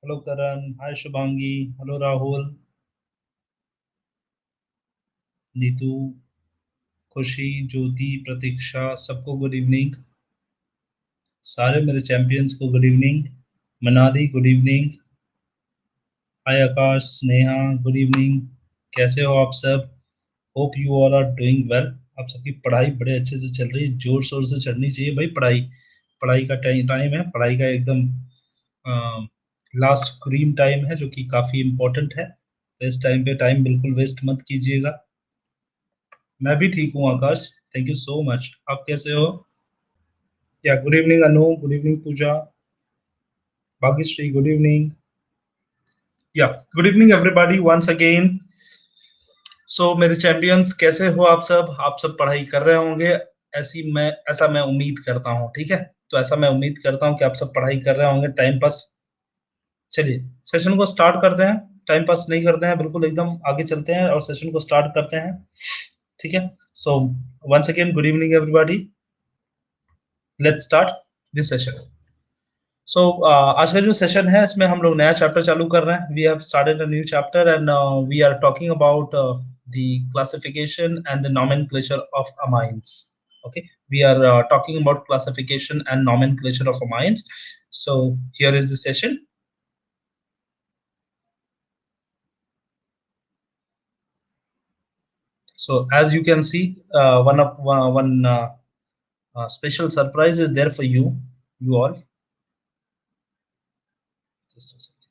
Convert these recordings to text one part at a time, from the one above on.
Hello करण, हाय Shubhangi, hello Rahul, Neetu, खुशी, ज्योति, प्रतीक्षा, सबको good evening. सारे मेरे चैंपियंस को good evening. Manali good evening. Hi Akash, Sneha, good evening. कैसे हो आप सब? Hope you all are doing well. आप सबकी पढ़ाई बड़े अच्छे से चल रही है, जोर शोर से चलनी चाहिए भाई। पढ़ाई पढ़ाई का टाइम टाइम है, पढ़ाई का एकदम लास्ट क्रीम टाइम है, जो कि काफी इम्पोर्टेंट है। तो इस टाइम पे टाइम बिल्कुल वेस्ट मत कीजिएगा। मैं भी ठीक हूँ Akash, thank you so much. आप कैसे हो? Yeah good evening Anu, good evening Pooja, Bhagyashree, good evening. Yeah good evening everybody once again. So मेरे चैंपियंस, कैसे हो आप सब? आप सब पढ़ाई कर रहे होंगे, ऐसा मैं उम्मीद करता हूँ। ठीक है, तो ऐसा मैं उम्मीद करता हूँ कि आप सब पढ़ाई कर रहे होंगे, टाइम पास। चलिए सेशन को स्टार्ट करते हैं। टाइम पास नहीं करते हैं, बिल्कुल एकदम आगे चलते हैं और सेशन को स्टार्ट करते हैं। ठीक है, so once again good evening everybody. Let's start this session. So आज का जो सेशन है, इसमें हम लोग नया चैप्टर चालू कर रहे हैं। We have started a new chapter and we are talking about the classification and the nomenclature of amines. Okay, we are talking about classification and nomenclature of amines. So here is the session. So as you can see, one special surprise is there for you all. Just a second.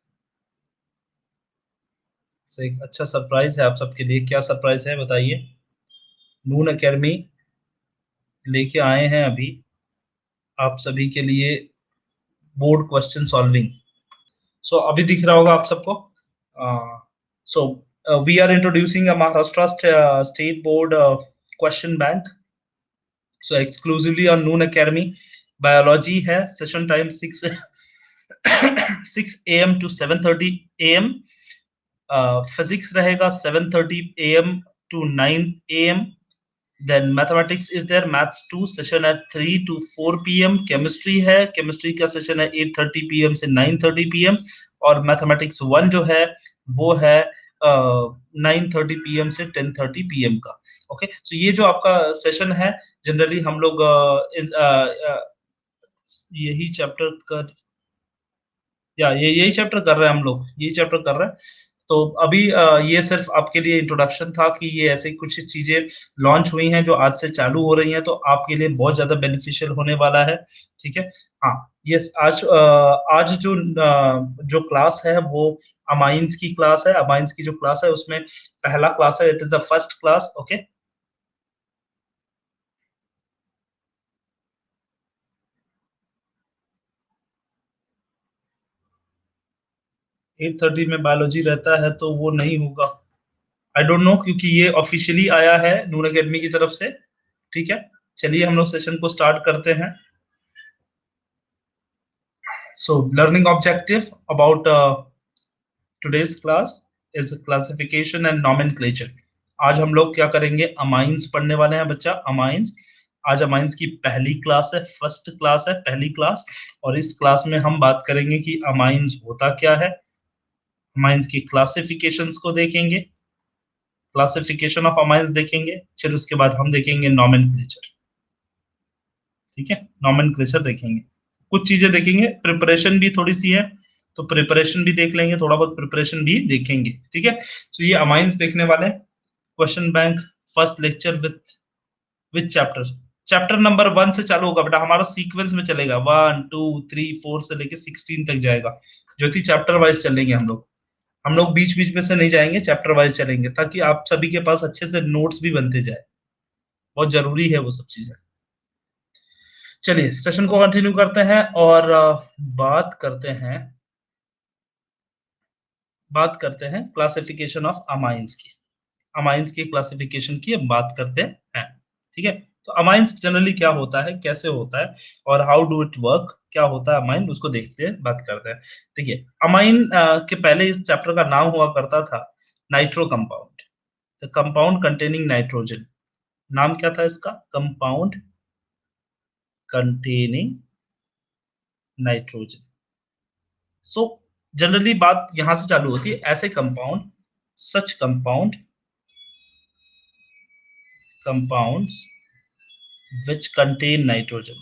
So एक अच्छा surprise है आप सबके लिए। क्या surprise है बताइए? नून academy लेके आए हैं अभी आप सभी के लिए बोर्ड क्वेश्चन सॉल्विंग। सो अभी दिख रहा होगा आप सबको। So we are introducing a Maharashtra state board question bank. So exclusively on Noon Academy. Biology है, session time 6 AM to 7:30 AM। Physics रहेगा 7:30 AM to 9 AM। Then mathematics is there, maths 2 session at 3 to 4 p.m. chemistry है, chemistry का session है 8:30 p.m. से 9:30 p.m. और mathematics 1 जो है वो है 9:30 p.m. से 10:30 p.m. का। ओके, सो ये जो आपका सेशन है, जनरली हम लोग यही चैप्टर कर या ये यही चैप्टर कर रहे हैं, हम लोग यही चैप्टर कर रहे हैं। तो अभी ये सिर्फ आपके लिए इंट्रोडक्शन था कि ये ऐसे कुछ चीजें लॉन्च हुई हैं जो आज से चालू हो रही हैं, तो आपके लिए बहुत ज्यादा बेनिफिशियल होने वाला है। ठीक है, हाँ। यस, आज जो क्लास है वो अमाइंस की क्लास है। अमाइंस की जो क्लास है उसमें पहला क्लास है, it is the first class. Okay, 8:30 में बायोलॉजी रहता है तो वो नहीं होगा। आई डोंट नो, क्योंकि ये ऑफिशियली आया है नून अकेडमी की तरफ से। ठीक है, चलिए हम लोग सेशन को स्टार्ट करते हैं। So learning objective about today's class is classification and nomenclature. आज हम लोग क्या करेंगे? अमाइंस पढ़ने वाले हैं बच्चा, अमाइंस। आज अमाइंस की पहली क्लास है, फर्स्ट क्लास है, पहली क्लास। और इस क्लास में हम बात करेंगे कि अमाइंस होता क्या है, अमाइंस की क्लासिफिकेशंस को देखेंगे, क्लासिफिकेशन ऑफ अमाइंस देखेंगे, फिर उसके बाद हम देखेंगे नॉमेनक्लेचर। ठीक है, नॉमेनक्लेचर देखेंगे, कुछ चीजें देखेंगे, प्रिपरेशन भी थोड़ी सी है, तो प्रिपरेशन भी देख लेंगे, थोड़ा बहुत प्रिपरेशन भी देखेंगे। ठीक है, तो ये अमाइंस देखने वाले हैं। Question bank first lecture with chapter. Chapter number 1 से चालू होगा बेटा, हमारा सीक्वेंस में चलेगा, 1 2 3 4 से लेके 16 तक जाएगा। जो थी चैप्टर वाइज चलेंगे हम लोग। हम लोग बीच बीच में से नहीं जाएंगे, चैप्टर वाइज चलेंगे, ताकि आप सभी के पास अच्छे से नोट्स भी बनते जाए। बहुत जरूरी है वो सब चीजें। चलिए सेशन को कंटिन्यू करते हैं और बात करते हैं बात करते हैं क्लासिफिकेशन ऑफ अमाइंस की। अमाइंस की क्लासिफिकेशन की अब बात करते हैं। ठीक है, तो अमाइंस जनरली क्या होता है, कैसे होता है, और हाउ डू इट वर्क, क्या होता है अमाइन, उसको देखते हैं, बात करते हैं। देखिए, अमाइन के पहले इस चैप्टर का नाम हुआ करता था nitro compound, the compound containing nitrogen. नाम क्या था इसका? Compound containing nitrogen. So generally बात यहां से चालू होती है, ऐसे compound, such compounds which contain nitrogen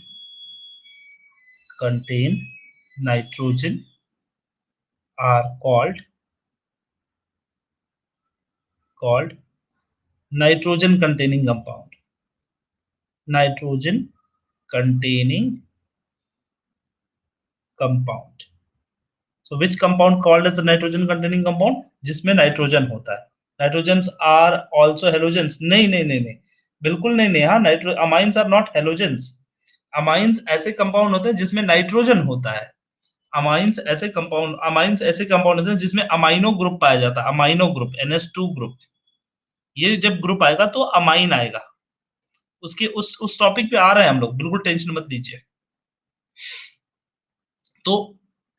are called nitrogen containing compound. So which compound called as a nitrogen containing compound? जिसमें नाइट्रोजन होता है. Nitrogens are also halogens. नहीं, बिल्कुल नहीं. हाँ, amines are not halogens. amines ऐसे कंपाउंड होते हैं जिसमें नाइट्रोजन होता है. amines ऐसे कंपाउंड होते हैं जिसमें अमाइनो ग्रुप पाया जाता है. Amino group, NH2 group. ये जब ग्रुप आएगा तो अमाइन आएगा. उसके उस टॉपिक पे आ रहे हैं हम लोग, बिल्कुल टेंशन मत लीजिए. तो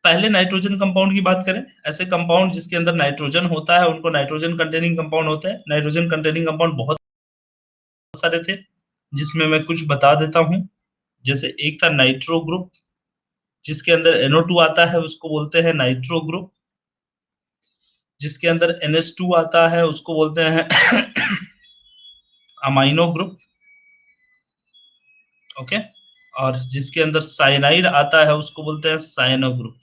पहले नाइट्रोजन कंपाउंड की बात करें. ऐसे कंपाउंड जिसके अंदर नाइट्रोजन होता है उनको नाइट्रोजन कंटेनिंग कंपाउंड होते हैं. नाइट्रोजन कंटेनिंग कंपाउंड बहुत सारे थे, जिसमें मैं कुछ बता देता हूं. जैसे एक था नाइट्रो ग्रुप, जिसके अंदर NO2 आता है उसको बोलते हैं नाइट्रो ग्रुप. जिसके अंदर NH2 आता है उसको बोलते हैं अमाइनो ग्रुप. ओके. और जिसके अंदर साइनाइड आता है उसको बोलते हैं साइनो ग्रुप.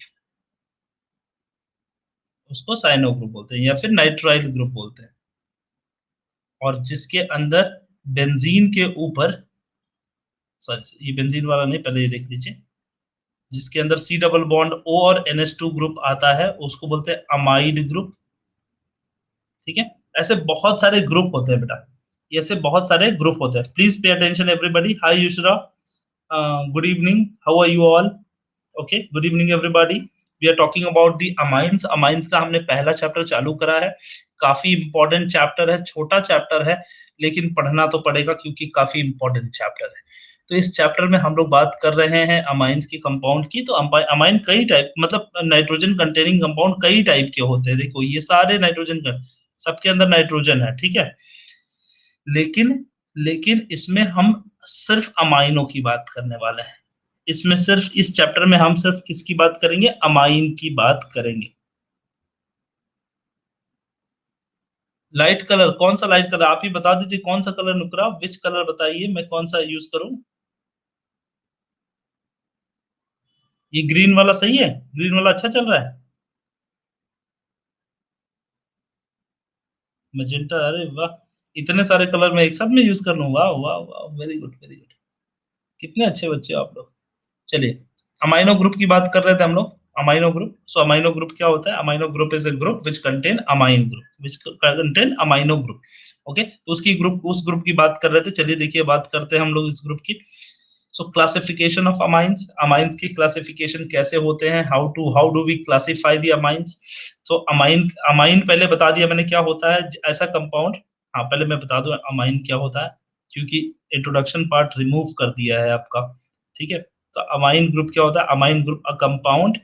उसको साइनो ग्रुप बोलते हैं या फिर नाइट्राइल ग्रुप बोलते हैं. और जिसके अंदर बेंजीन के ऊपर, सॉरी ये बेंजीन वाला नहीं, पहले ये देख लीजिए. जिसके अंदर C डबल बॉन्ड O और NH2 ग्रुप आता है उसको बोलते हैं अमाइड ग्रुप. ठीक है. ऐसे बहुत सारे ग्रुप होते हैं बेटा, ऐसे बहुत सारे ग्रुप होते हैं. Please pay attention everybody. Hi Yushra, good evening, how are you all? Okay, good evening everybody. We are talking about the amines. Amines का हमने पहला चैप्टर चालू करा है. काफी इंपॉर्टेंट चैप्टर है, छोटा चैप्टर है, लेकिन पढ़ना तो पड़ेगा क्योंकि काफी इंपॉर्टेंट चैप्टर है. तो इस चैप्टर में हम लोग बात कर रहे हैं अमाइंस की कंपाउंड की. तो अमाइन कई टाइप, मतलब नाइट्रोजन कंटेनिंग कंपाउंड कई टाइप के होते हैं. देखो ये सारे नाइट्रोजन का, सबके अंदर नाइट्रोजन है. ठीक है. लेकिन इसमें हम सिर्फ अमाइनों की बात करने वाले हैं. इसमें सिर्फ इस चैप्टर में हम सिर्फ किसकी बात करेंगे? अमाइन की बात करेंगे. लाइट कलर, कौन सा लाइट कलर? आप ही बता दीजिए कौन सा कलर नुकरा, विच कलर बताइए, मैं कौन सा यूज करूं? ये ग्रीन वाला सही है? ग्रीन वाला अच्छा चल रहा है? मैजेंटा, अरे वाह, इतने सारे कलर में एक साथ में यूज कर लूं. वाह वाह वाह, वेरी गुड वेरी गुड. कितने अच्छे बच्चे हो आप लोग. चलिए, अमाइनो ग्रुप की बात कर रहे थे हम लोग. Amino group. So amino group क्या होता है? Amino group is a group which contain amine group, which contain amino group. Okay. तो उसकी ग्रुप, उस ग्रुप की बात कर रहे थे. चलिए देखिए, बात करते हैं हम लोग इस ग्रुप की. So classification of amines. Amines की क्लासिफिकेशन कैसे होते हैं? How do we classify the amines? So amine पहले बता दिया मैंने क्या होता है. ऐसा कंपाउंड, हाँ पहले मैं बता दूं अमाइन क्या होता है, क्योंकि इंट्रोडक्शन पार्ट रिमूव कर दिया है आपका. ठीक है. तो अमाइन ग्रुप क्या होता है? Amine group a compound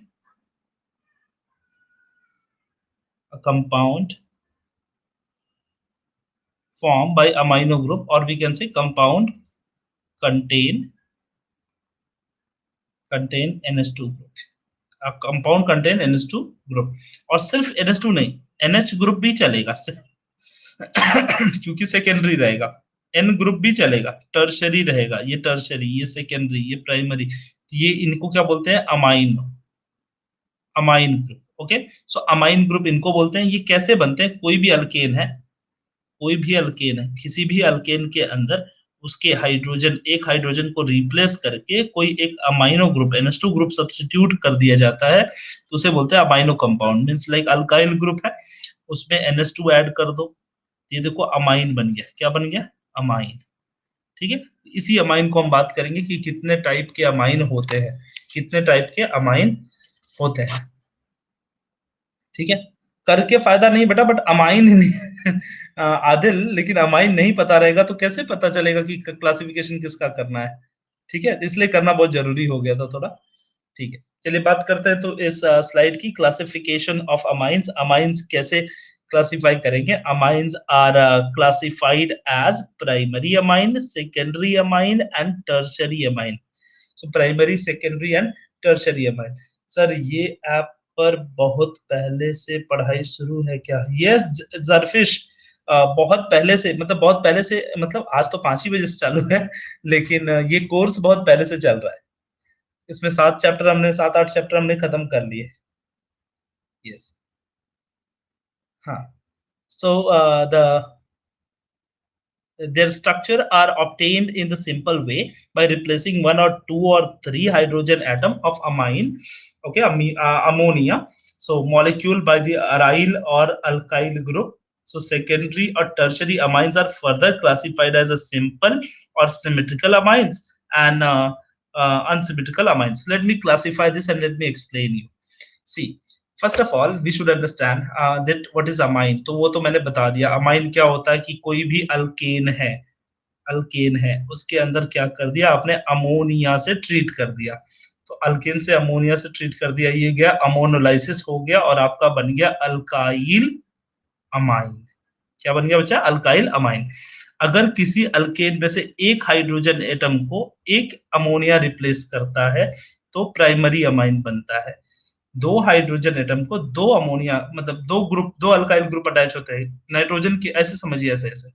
formed by amino group, or we can say compound contain NH2 group. A compound contain NH2 group. और सिर्फ NH2 नहीं, NH ग्रुप भी चलेगा क्योंकि सेकेंडरी रहेगा. N ग्रुप भी चलेगा, टर्शरी रहेगा. ये टर्शरी, ये सेकेंडरी, ये प्राइमरी. ये इनको क्या बोलते हैं? Amine group. ओके. सो अमाइन ग्रुप इनको बोलते हैं. ये कैसे बनते हैं? कोई भी अल्केन है, किसी भी अल्केन के अंदर उसके हाइड्रोजन, एक हाइड्रोजन को रिप्लेस करके कोई एक amino group NH2 group substitute कर दिया जाता है, तो उसे बोलते हैं amino compound. Means like alkyl group है, उसमें NH2 ऐड कर दो, ये देखो अमाइन बन गया. क्या बन गया? अमाइन. ठीक है. इसी अमाइन को हम बात करेंगे कि कितने टाइप के अमाइन होते हैं, कितने टाइप के अमाइन होते हैं. ठीक है. करके फायदा नहीं बेटा, बट अमाइन नहीं आदिल, लेकिन अमाइन नहीं पता रहेगा तो कैसे पता चलेगा कि क्लासिफिकेशन किसका करना है. ठीक है. इसलिए करना बहुत जरूरी हो गया था थोड़ा. ठीक है. चलिए बात करते हैं तो इस स्लाइड की, क्लासिफिकेशन ऑफ अमाइंस. अमाइंस कैसे क्लासिफाई करेंगे? Amines are classified as primary amine, secondary amine and tertiary amine. So primary, secondary and tertiary amine. Sir ये आप पर बहुत पहले से पढ़ाई शुरू है क्या? यस जरफिश, बहुत पहले से, मतलब बहुत पहले से, मतलब आज तो 5 ही बजे से चालू है, लेकिन ये कोर्स बहुत पहले से चल रहा है। इसमें 7 8 चैप्टर हमने खत्म कर लिए। यस। हाँ। So the their structure are obtained in the simple way by replacing one or two or three hydrogen atom of amine, okay, ammonia, so molecule by the aryl or alkyl group. So secondary or tertiary amines are further classified as a simple or symmetrical amines and unsymmetrical amines. Let me classify this and let me explain you. See, first of all we should understand that what is amine. तो वो तो मैंने बता दिया, amine क्या होता है कि कोई भी अल्केन है उसके अंदर क्या कर दिया आपने, अमोनिया से ट्रीट कर दिया। तो अल्केन से अमोनिया से ट्रीट कर दिया, ये गया अमोनोलाइसिस हो गया और आपका बन गया अल्काइल अमाइन। क्या बन गया बच्चा? Alkyl amine. अगर किसी अल्केन में से एक हाइड्रोजन एटम को एक अमोनिया रिप्लेस करता है तो प्राइमरी अमाइन बनता है। दो हाइड्रोजन एटम को दो अमोनिया, मतलब दो अल्काइल ग्रुप अटैच होते हैं नाइट्रोजन के, ऐसे समझिए, ऐसे ऐसे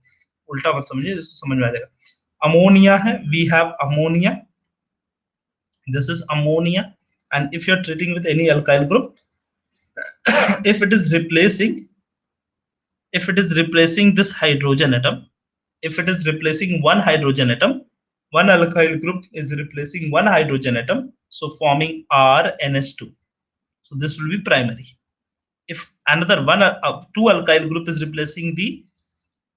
उल्टा मत समझिए, समझ में आ जाएगा। अमोनिया है, we have ammonia, this is ammonia, and if you are treating with any alkyl group, if it is replacing if it is replacing this hydrogen atom, if it is replacing one hydrogen atom, one alkyl group is replacing one hydrogen atom, so forming RNH2, so this will be primary. If another two alkyl group is replacing the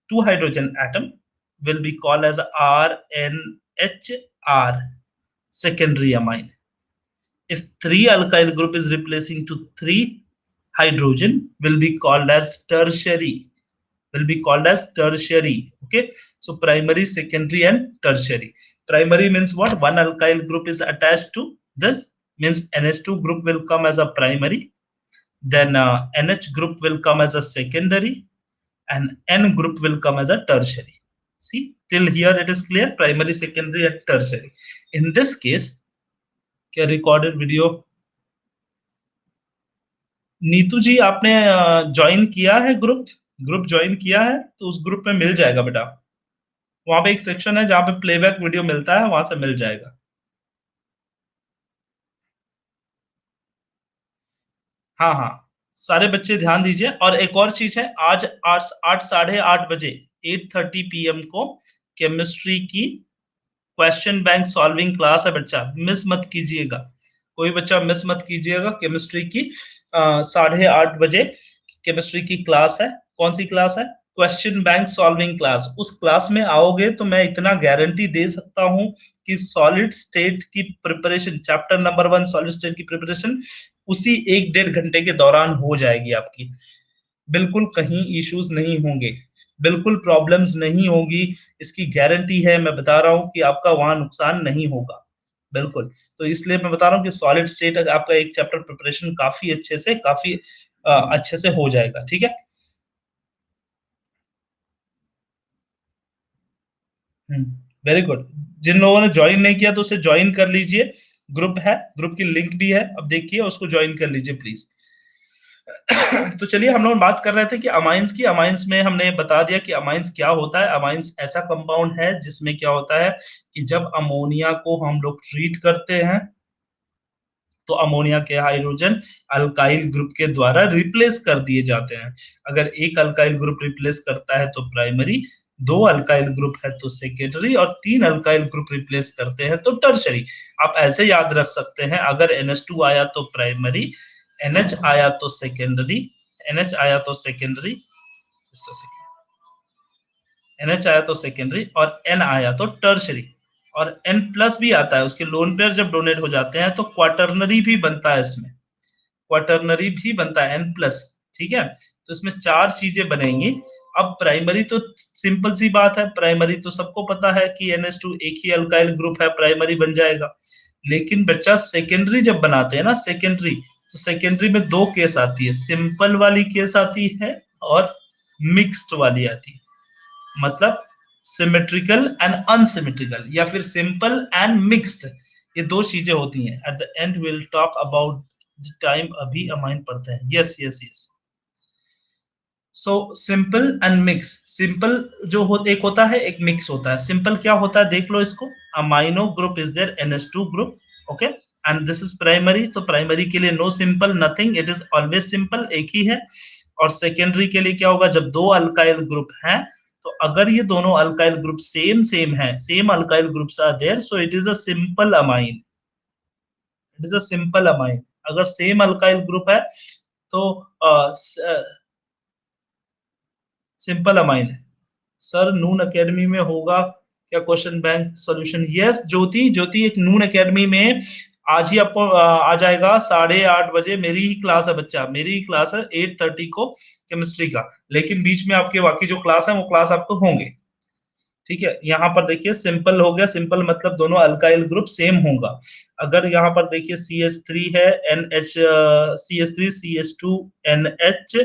two hydrogen atom, will be called as RNHR, secondary amine. If three alkyl group is replacing to three hydrogen, will be called as tertiary, okay. So primary, secondary and tertiary. Primary means what? One alkyl group is attached to this, means NH2 group will come as a primary, then NH group will come as a secondary, and N group will come as a tertiary. See, till here it is clear, primary, secondary and tertiary. In this case, क्या recorded video, Neetu जी आपने join किया है group join किया है तो उस group में मिल जाएगा बेटा, वहां पे एक सेक्शन है जहां पे प्लेबैक वीडियो मिलता है, वहां से मिल जाएगा। हाँ हाँ, सारे बच्चे ध्यान दीजिए। और एक और चीज है, आज 8 8:30 बजे 8:30 PM को केमिस्ट्री की क्वेश्चन बैंक सॉल्विंग क्लास है बच्चा, मिस मत कीजिएगा, कोई बच्चा मिस मत कीजिएगा। केमिस्ट्री की 8:30 बजे केमिस्ट्री की क्लास है। कौन सी क्लास है? Question bank solving class. उस क्लास में आओगे तो मैं इतना गारंटी दे सकता हूं कि सॉलिड स्टेट की preparation, chapter number 1 solid state की प्रिपरेशन उसी 1 1.5 घंटे के दौरान हो जाएगी आपकी। बिल्कुल कहीं इश्यूज नहीं होंगे, बिल्कुल प्रॉब्लम्स नहीं होगी, इसकी गारंटी है। मैं बता रहा हूं कि आपका वहां नुकसान नहीं होगा, बिल्कुल। तो इसलिए मैं बता रहा हूं कि सॉलिड स्टेट आपका एक चैप्टर प्रिपरेशन काफी अच्छे से हो जाएगा, ठीक है। Very good. जिन लोगों ने ज्वाइन नहीं किया तो उसे ज्वाइन कर लीजिए, ग्रुप है, ग्रुप की लिंक भी है, अब देखिए उसको ज्वाइन कर लीजिए प्लीज। तो चलिए, हम लोग बात कर रहे थे कि अमाइंस की। अमाइंस में हमने बता दिया कि अमाइंस क्या होता है। अमाइंस ऐसा कंपाउंड है जिसमें क्या होता है कि जब अमोनिया को हम लोग ट्रीट करते हैं तो अमोनिया के हाइड्रोजन अल्काइल ग्रुप के द्वारा रिप्लेस कर दिए जाते हैं। अगर एक अल्काइल ग्रुप रिप्लेस करता है तो प्राइमरी, दो अल्काइल ग्रुप है तो सेकेंडरी, और तीन अल्काइल ग्रुप रिप्लेस करते हैं तो टर्शरी। आप ऐसे याद रख सकते हैं, अगर NH2 आया तो प्राइमरी, NH आया तो सेकेंडरी, NH आया तो सेकेंडरी, NH आया तो सेकेंडरी, और N आया तो टर्शरी, और N प्लस भी आता है। उसके लोन पेयर जब डोनेट हो जाते हैं तो क्वाटरनरी भी बनता है, इसमें क्वाटरनरी भी बनता है N प्लस, ठीक है। तो इसमें चार चीजें बनेंगी। अब प्राइमरी तो सिंपल सी बात है, प्राइमरी तो सबको पता है कि NH2 एक ही अल्काइल ग्रुप है, प्राइमरी बन जाएगा। लेकिन बच्चा सेकेंडरी जब बनाते हैं ना, सेकेंडरी, तो सेकेंडरी में दो केस आती है, सिंपल वाली केस आती है और मिक्स्ड वाली आती है। मतलब सिमेट्रिकल एंड अनसिमेट्रिकल, या फिर सिंपल एंड मिक्स्ड, ये दो चीजें होती हैं। At the end will talk about time अभी अमाइन पढ़ते हैं। Yes yes yes. So simple and mix. Simple जो एक होता है, एक मिक्स होता है। सिंपल क्या होता है देख लो इसको, amino group is there NH2 group, okay, and this is primary. तो प्राइमरी के लिए no simple nothing, it is always simple, एक ही है। और सेकेंडरी के लिए क्या होगा, जब दो अल्काइल ग्रुप हैं, तो अगर ये दोनों अल्काइल ग्रुप सेम सेम है, same alkyl groups are there, so it is a simple amine. It is a simple amine. अगर सेम अल्काइल ग्रुप है तो सिंपल अमाइन है। सर नून एकेडमी में होगा क्या question bank solution? Yes Jyoti, Jyoti एक Noon Academy में आज ही आपको आ जाएगा 8:30 बजे। मेरी ही क्लास है बच्चा, मेरी ही क्लास है 8:30 को केमिस्ट्री का। लेकिन बीच में आपके बाकी जो क्लास है वो क्लास आपको होंगे, ठीक है। यहाँ पर देखिए सिंपल हो गया, सिंपल मतलब दोनों अल्काइल ग्रुप सेम होगा। अगर यहाँ पर देखिए CH3 है, NH CH3 CH2 NH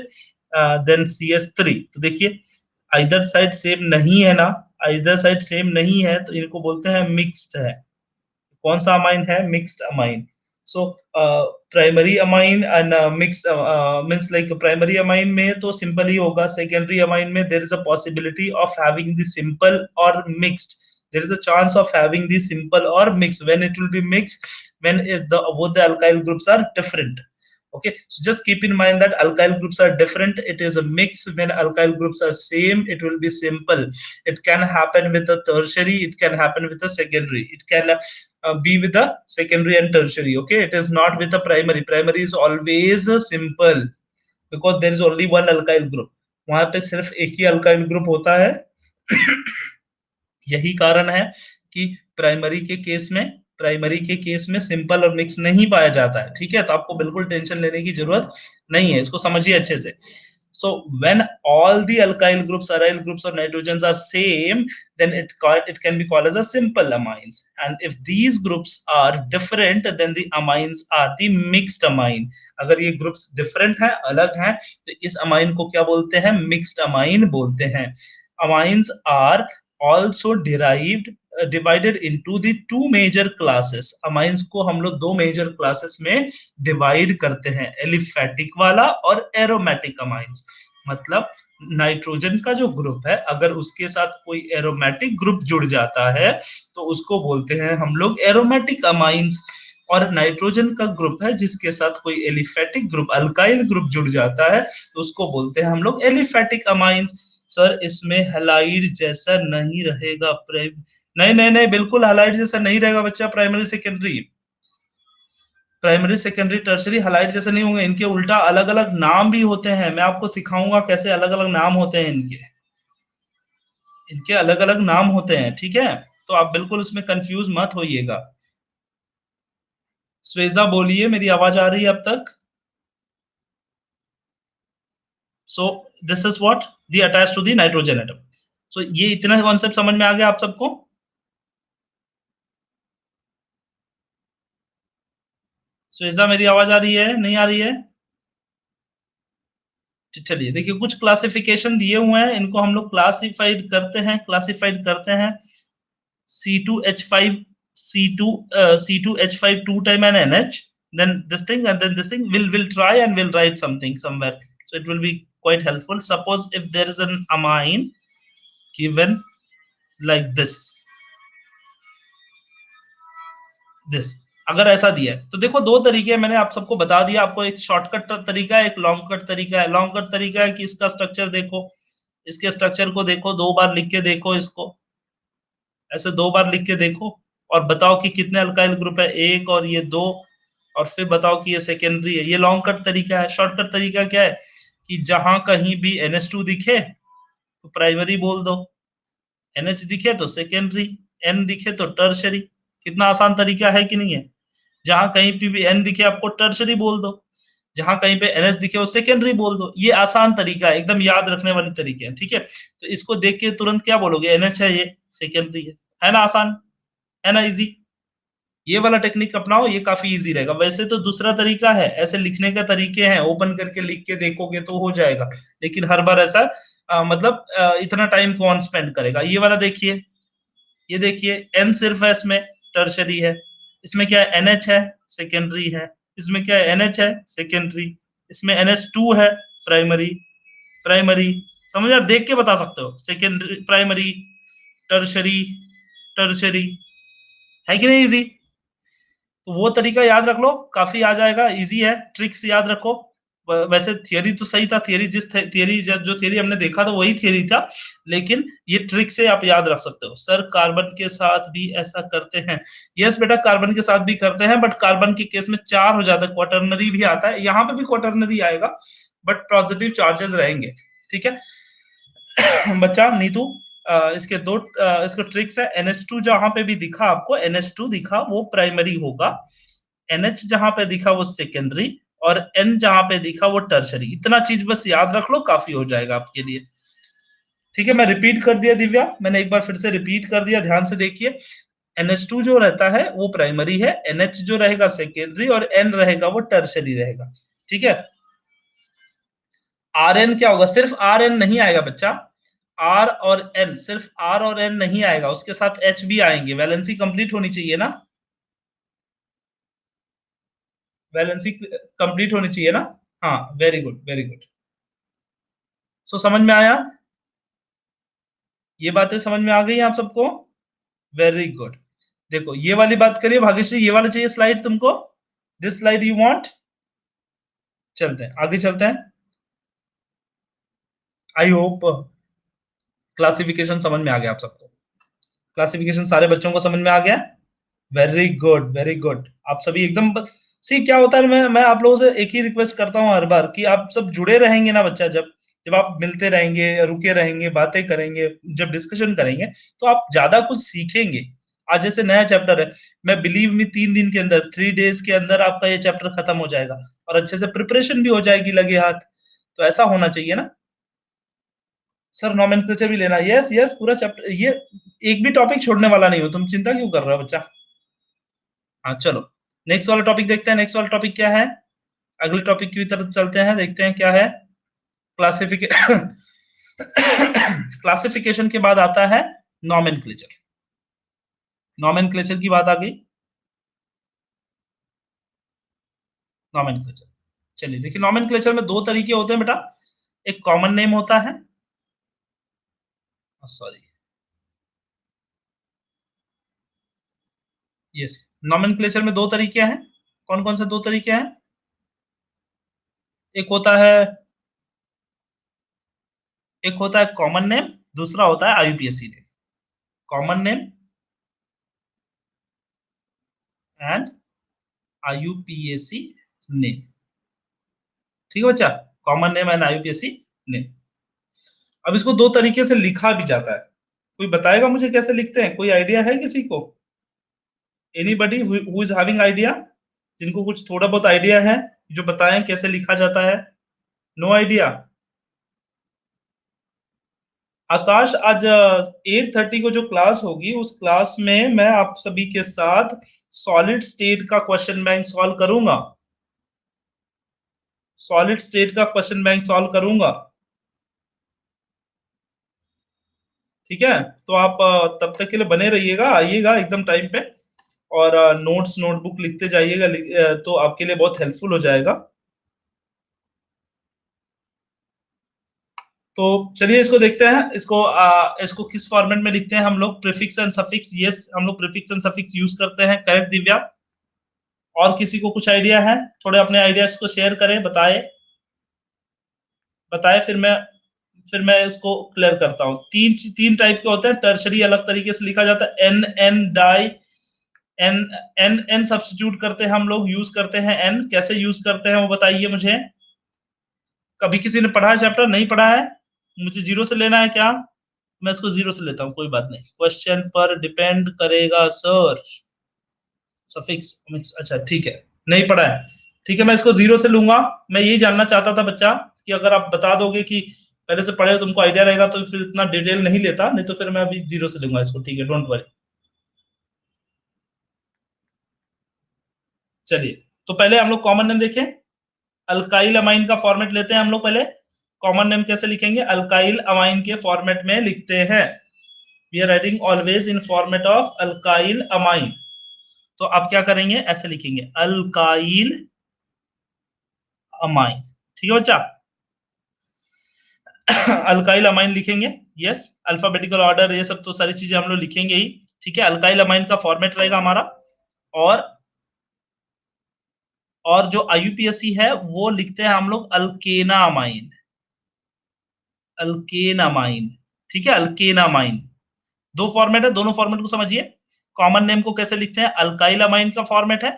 then CH3, तो देखिए आइदर साइड सेम नहीं है ना, आइदर साइड सेम नहीं है, तो इनको बोलते हैं मिक्स्ड है। कौन सा अमाइन है? Mixed amine. So primary amine and mix means like primary amine में तो सिंपल ही होगा, सेकेंडरी अमाइन में there is a possibility of having the simple और mixed, there is a chance of having the simple or mixed when it will be mixed, when both the alkyl groups are different. Okay, so just keep in mind that alkyl groups are different, it is a mix. When alkyl groups are same, it will be simple. It can happen with a tertiary, it can happen with a secondary, it can be with a secondary and tertiary. Okay, it is not with a primary. Primary is always simple because there is only one alkyl group. वहां पे सिर्फ एक ही alkyl group होता है। यही कारण है कि प्राइमरी के केस में सिंपल और मिक्स नहीं पाया जाता है, ठीक है। तो आपको बिल्कुल टेंशन लेने की जरूरत नहीं है, इसको समझिए अच्छे से। So when all the alkyl groups, aryl groups or nitrogens are same, then it can be called as a simple amines. And if these groups are different, then the amines are the mixed amine. अगर ये groups different हैं, अलग हैं, तो इस amine को क्या बोलते हैं? मिक्स्ड अमाइन बोलते हैं। Amines are also derived divided into the two major classes. Amines को हम लोग दो मेजर क्लासेस में डिवाइड करते हैं, एलिफेटिक वाला और एरोमेटिक अमाइंस। मतलब नाइट्रोजन का जो ग्रुप है, अगर उसके साथ कोई एरोमेटिक ग्रुप जुड़ जाता है तो उसको बोलते हैं हम लोग एरोमेटिक अमाइंस। और नाइट्रोजन का ग्रुप है जिसके साथ कोई एलिफेटिक ग्रुप, अल्काइल ग्रुप जुड़ जाता है, तो उसको बोलते हैं हम लोग एलिफेटिक अमाइंस। सर इसमें हैलाइड जैसा नहीं रहेगा? नहीं नहीं नहीं, बिल्कुल हैलाइड जैसा नहीं रहेगा बच्चा। Primary secondary, primary secondary tertiary halide जैसे नहीं होंगे, इनके उल्टा अलग अलग नाम भी होते हैं। मैं आपको सिखाऊंगा कैसे अलग अलग नाम होते हैं इनके, इनके अलग अलग नाम होते हैं, ठीक है। तो आप बिल्कुल उसमें कंफ्यूज मत होइएगा। स्वेजा बोलिए, मेरी आवाज आ रही है अब तक? So this is what the attach to the nitrogen atom. सो ये इतना कॉन्सेप्ट समझ में आ गया आप सबको? स्वेजा मेरी आवाज आ रही है, नहीं आ रही है? चलिए देखिए, कुछ क्लासिफिकेशन दिए हुए हैं, इनको हम लोग क्लासिफाइड करते हैं। C2H5 C2H5 two time and NH, then this thing and then this thing. We'll try and we'll write something somewhere, so it will be quite helpful. Suppose if there is an amine given like this, अगर ऐसा दिया है तो देखो दो तरीके मैंने आप सबको बता दिया। आपको एक शॉर्टकट तरीका है, एक लॉन्ग कट तरीका है। लॉन्ग कट तरीका है कि इसका स्ट्रक्चर देखो, इसके स्ट्रक्चर को देखो, दो बार लिख के देखो, इसको ऐसे दो बार लिख के देखो और बताओ कि कितने अल्काइल ग्रुप है, एक और ये दो, और फिर बताओ कि ये सेकेंडरी है। ये लॉन्ग कट तरीका है। शॉर्टकट तरीका क्या है कि जहां कहीं भी NH2 दिखे तो प्राइमरी बोल दो, NH दिखे तो सेकेंडरी, N दिखे तो टर्शरी। कितना आसान तरीका है कि नहीं है? जहां कहीं पे भी N दिखे आपको टर्शरी बोल दो, जहां कहीं पे NH दिखे वो सेकेंडरी बोल दो। ये आसान तरीका है, एकदम याद रखने वाली तरीके हैं, ठीक है। तो इसको देख के तुरंत क्या बोलोगे? NH है, ये सेकेंडरी है ना? आसान है ना? इजी। ये वाला टेक्निक अपनाओ, ये काफी इजी रहेगा। वैसे तो दूसरा तरीका है, ऐसे लिखने का तरीके हैं, ओपन करके लिख के देखोगे तो हो जाएगा, लेकिन हर बार ऐसा मतलब इतना टाइम कौन स्पेंड करेगा। ये वाला देखिए, ये देखिए N सिर्फ है इसमें, टर्शरी है। इसमें क्या है? NH है, सेकेंडरी है। इसमें क्या है, NH है सेकेंडरी, इसमें NH2 है प्राइमरी, प्राइमरी समझ आप देख के बता सकते हो, सेकेंडरी, प्राइमरी, टर्शरी, टर्शरी, है कि नहीं इजी? तो वो तरीका याद रख लो, काफी आ जाएगा, इजी है, ट्रिक्स याद रखो। वैसे थियरी तो सही था, थियरी जो थियरी हमने देखा था वही थियरी था, लेकिन ये ट्रिक से आप याद रख सकते हो। सर कार्बन के साथ भी ऐसा करते हैं? यस बेटा, कार्बन के साथ भी करते हैं, बट कार्बन के केस में 4 हो जाता है, क्वाटरनरी भी आता है, यहाँ पे भी क्वाटरनरी आएगा, बट पॉजिटिव चार्जेस रहेंगे। ठीक है बच्चा नीतू, इसके दो इसका ट्रिक्स है। NH2 जहां पे भी दिखा आपको, NH2 दिखा वो प्राइमरी होगा, NH जहां पे दिखा वो सेकेंडरी, और N जहां पे दिखा वो टर्शरी। इतना चीज बस याद रख लो, काफी हो जाएगा आपके लिए। ठीक है, मैं रिपीट कर दिया दिव्या, मैंने एक बार फिर से रिपीट कर दिया, ध्यान से देखिए। NH2 जो रहता है वो प्राइमरी है, NH जो रहेगा सेकेंडरी, और N रहेगा वो टर्शरी रहेगा। ठीक है, RN क्या होगा? सिर्फ RN नहीं आएगा बच्चा, R और N, सिर्फ R और N नहीं आएगा, उसके साथ H भी आएंगे। वैलेंसी कंप्लीट होनी चाहिए ना, वैलेंसी कंप्लीट होनी चाहिए ना। हाँ, वेरी गुड, वेरी गुड। सो समझ में आया, ये बातें समझ में आ गई आप सबको? Very good. देखो ये वाली बात करिए भाग्यश्री, ये वाला चाहिए स्लाइड तुमको, दिस स्लाइड यू वांट? चलते हैं आगे, चलते हैं। आई होप क्लासिफिकेशन समझ में आ गया आप सबको, क्लासिफिकेशन सारे बच्चों को समझ में आ गया? Very good, very good. आप सभी एकदम सी क्या होता है, मैं आप लोगों से एक ही रिक्वेस्ट करता हूँ हर बार, कि आप सब जुड़े रहेंगे ना बच्चा, जब जब आप मिलते रहेंगे, रुके रहेंगे, बातें करेंगे, जब डिस्कशन करेंगे, तो आप ज्यादा कुछ सीखेंगे। आज जैसे नया चैप्टर है, मैं बिलीव मी 3 दिन के अंदर, 3 डेज के अंदर आपका ये चैप्टर खत्म हो जाएगा, और अच्छे से प्रिपरेशन भी हो जाएगी लगे हाथ। तो ऐसा होना चाहिए ना सर, नोमेनक्लेचर भी लेना, यस यस, पूरा चैप्टर, ये एक भी टॉपिक छोड़ने वाला नहीं हो, तुम चिंता क्यों कर रहे हो बच्चा। हाँ चलो, नेक्स्ट वाला टॉपिक देखते हैं। नेक्स्ट वाला टॉपिक क्या है? अगले टॉपिक की तरफ चलते हैं, देखते हैं क्या है। क्लासिफिके क्लासिफिकेशन के बाद आता है नॉमेनक्लेचर। नॉमेनक्लेचर की बात आ गई, नॉमेनक्लेचर। चलिए देखिए, नॉमेनक्लेचर में 2 तरीके होते हैं बेटा, एक कॉमन नेम होता है, सॉरी, यस, नॉमेनक्लेचर में 2 तरीके हैं। कौन कौन से 2 तरीके हैं? एक होता है, एक होता है कॉमन नेम, दूसरा होता है IUPAC name. Common name and IUPAC name. ठीक है बच्चा, common name and IUPAC name. अब इसको 2 तरीके से लिखा भी जाता है, कोई बताएगा मुझे कैसे लिखते हैं? कोई आइडिया है किसी को? Anybody who is having idea? जिनको कुछ थोड़ा बहुत आइडिया है, जो बताएं कैसे लिखा जाता है। No idea? आकाश, आज 8:30 को जो क्लास होगी, उस क्लास में मैं आप सभी के साथ सॉलिड स्टेट का क्वेश्चन बैंक सॉल्व करूंगा, सॉलिड स्टेट का क्वेश्चन बैंक सॉल्व करूंगा। ठीक है, तो आप तब तक के लिए बने रहिएगा, आइएगा एकदम टाइम पे, और नोट्स नोटबुक लिखते जाइएगा, तो आपके लिए बहुत हेल्पफुल हो जाएगा। तो चलिए इसको देखते हैं, इसको किस फॉर्मेट में लिखते हैं हम लोग, प्रीफिक्स एंड सफिक्स। यस, हम लोग प्रीफिक्स एंड सफिक्स यूज करते हैं, करेक्ट दिव्या? और किसी को कुछ आइडिया है? थोड़े अपने आइडियाज को शेयर करें, बताए, बताए, फिर मैं इसको क्लियर करता हूँ। तीन तीन टाइप के होते हैं। टर्शरी अलग तरीके से लिखा जाता है, N N di, N N N substitute करते हैं हम लोग, यूज करते हैं एन। कैसे यूज करते हैं वो बताइए मुझे। कभी किसी ने पढ़ा है चैप्टर? नहीं पढ़ा है? मुझे जीरो से लेना है क्या? मैं इसको जीरो से लेता हूँ, कोई बात नहीं, क्वेश्चन पर डिपेंड करेगा सर। सफिक्स मिक्स, अच्छा ठीक है, नहीं पढ़ा है, ठीक है, मैं इसको जीरो से लूंगा। मैं यही जानना चाहता था बच्चा, कि अगर आप बता दोगे कि पहले से पढ़े हो, तुमको आइडिया रहेगा, तो फिर इतना डिटेल नहीं लेता, नहीं तो फिर मैं अभी जीरो से लूंगा इसको। ठीक है, डोंट वरी। चलिए, तो पहले हम लोग कॉमन नेम देखें। अल्काइल अमाइन का फॉर्मेट लेते हैं हम लोग पहले। कॉमन नेम कैसे लिखेंगे? अल्काइल अमाइन के फॉर्मेट में लिखते हैं। We are writing always in format of alkyl amine. तो आप क्या करेंगे? ऐसे लिखेंगे, अल्काइल अमाइन। ठीक है बच्चा, अल्काइल अमाइन लिखेंगे, यस, अल्फाबेटिकल ऑर्डर ये सब तो सारी चीजें हम लोग लिखेंगे ही। ठीक है, अल्काइल अमाइन का फॉर्मेट रहेगा हमारा। और जो आईयूपीएसी है वो लिखते हैं हम लोग अल्केना अमाइन, अल्केनामाइन। ठीक है, अल्केनामाइन। दो फॉर्मेट है, दोनों फॉर्मेट को समझिए। कॉमन नेम को कैसे लिखते हैं, अल्काइल अमाइन का फॉर्मेट है,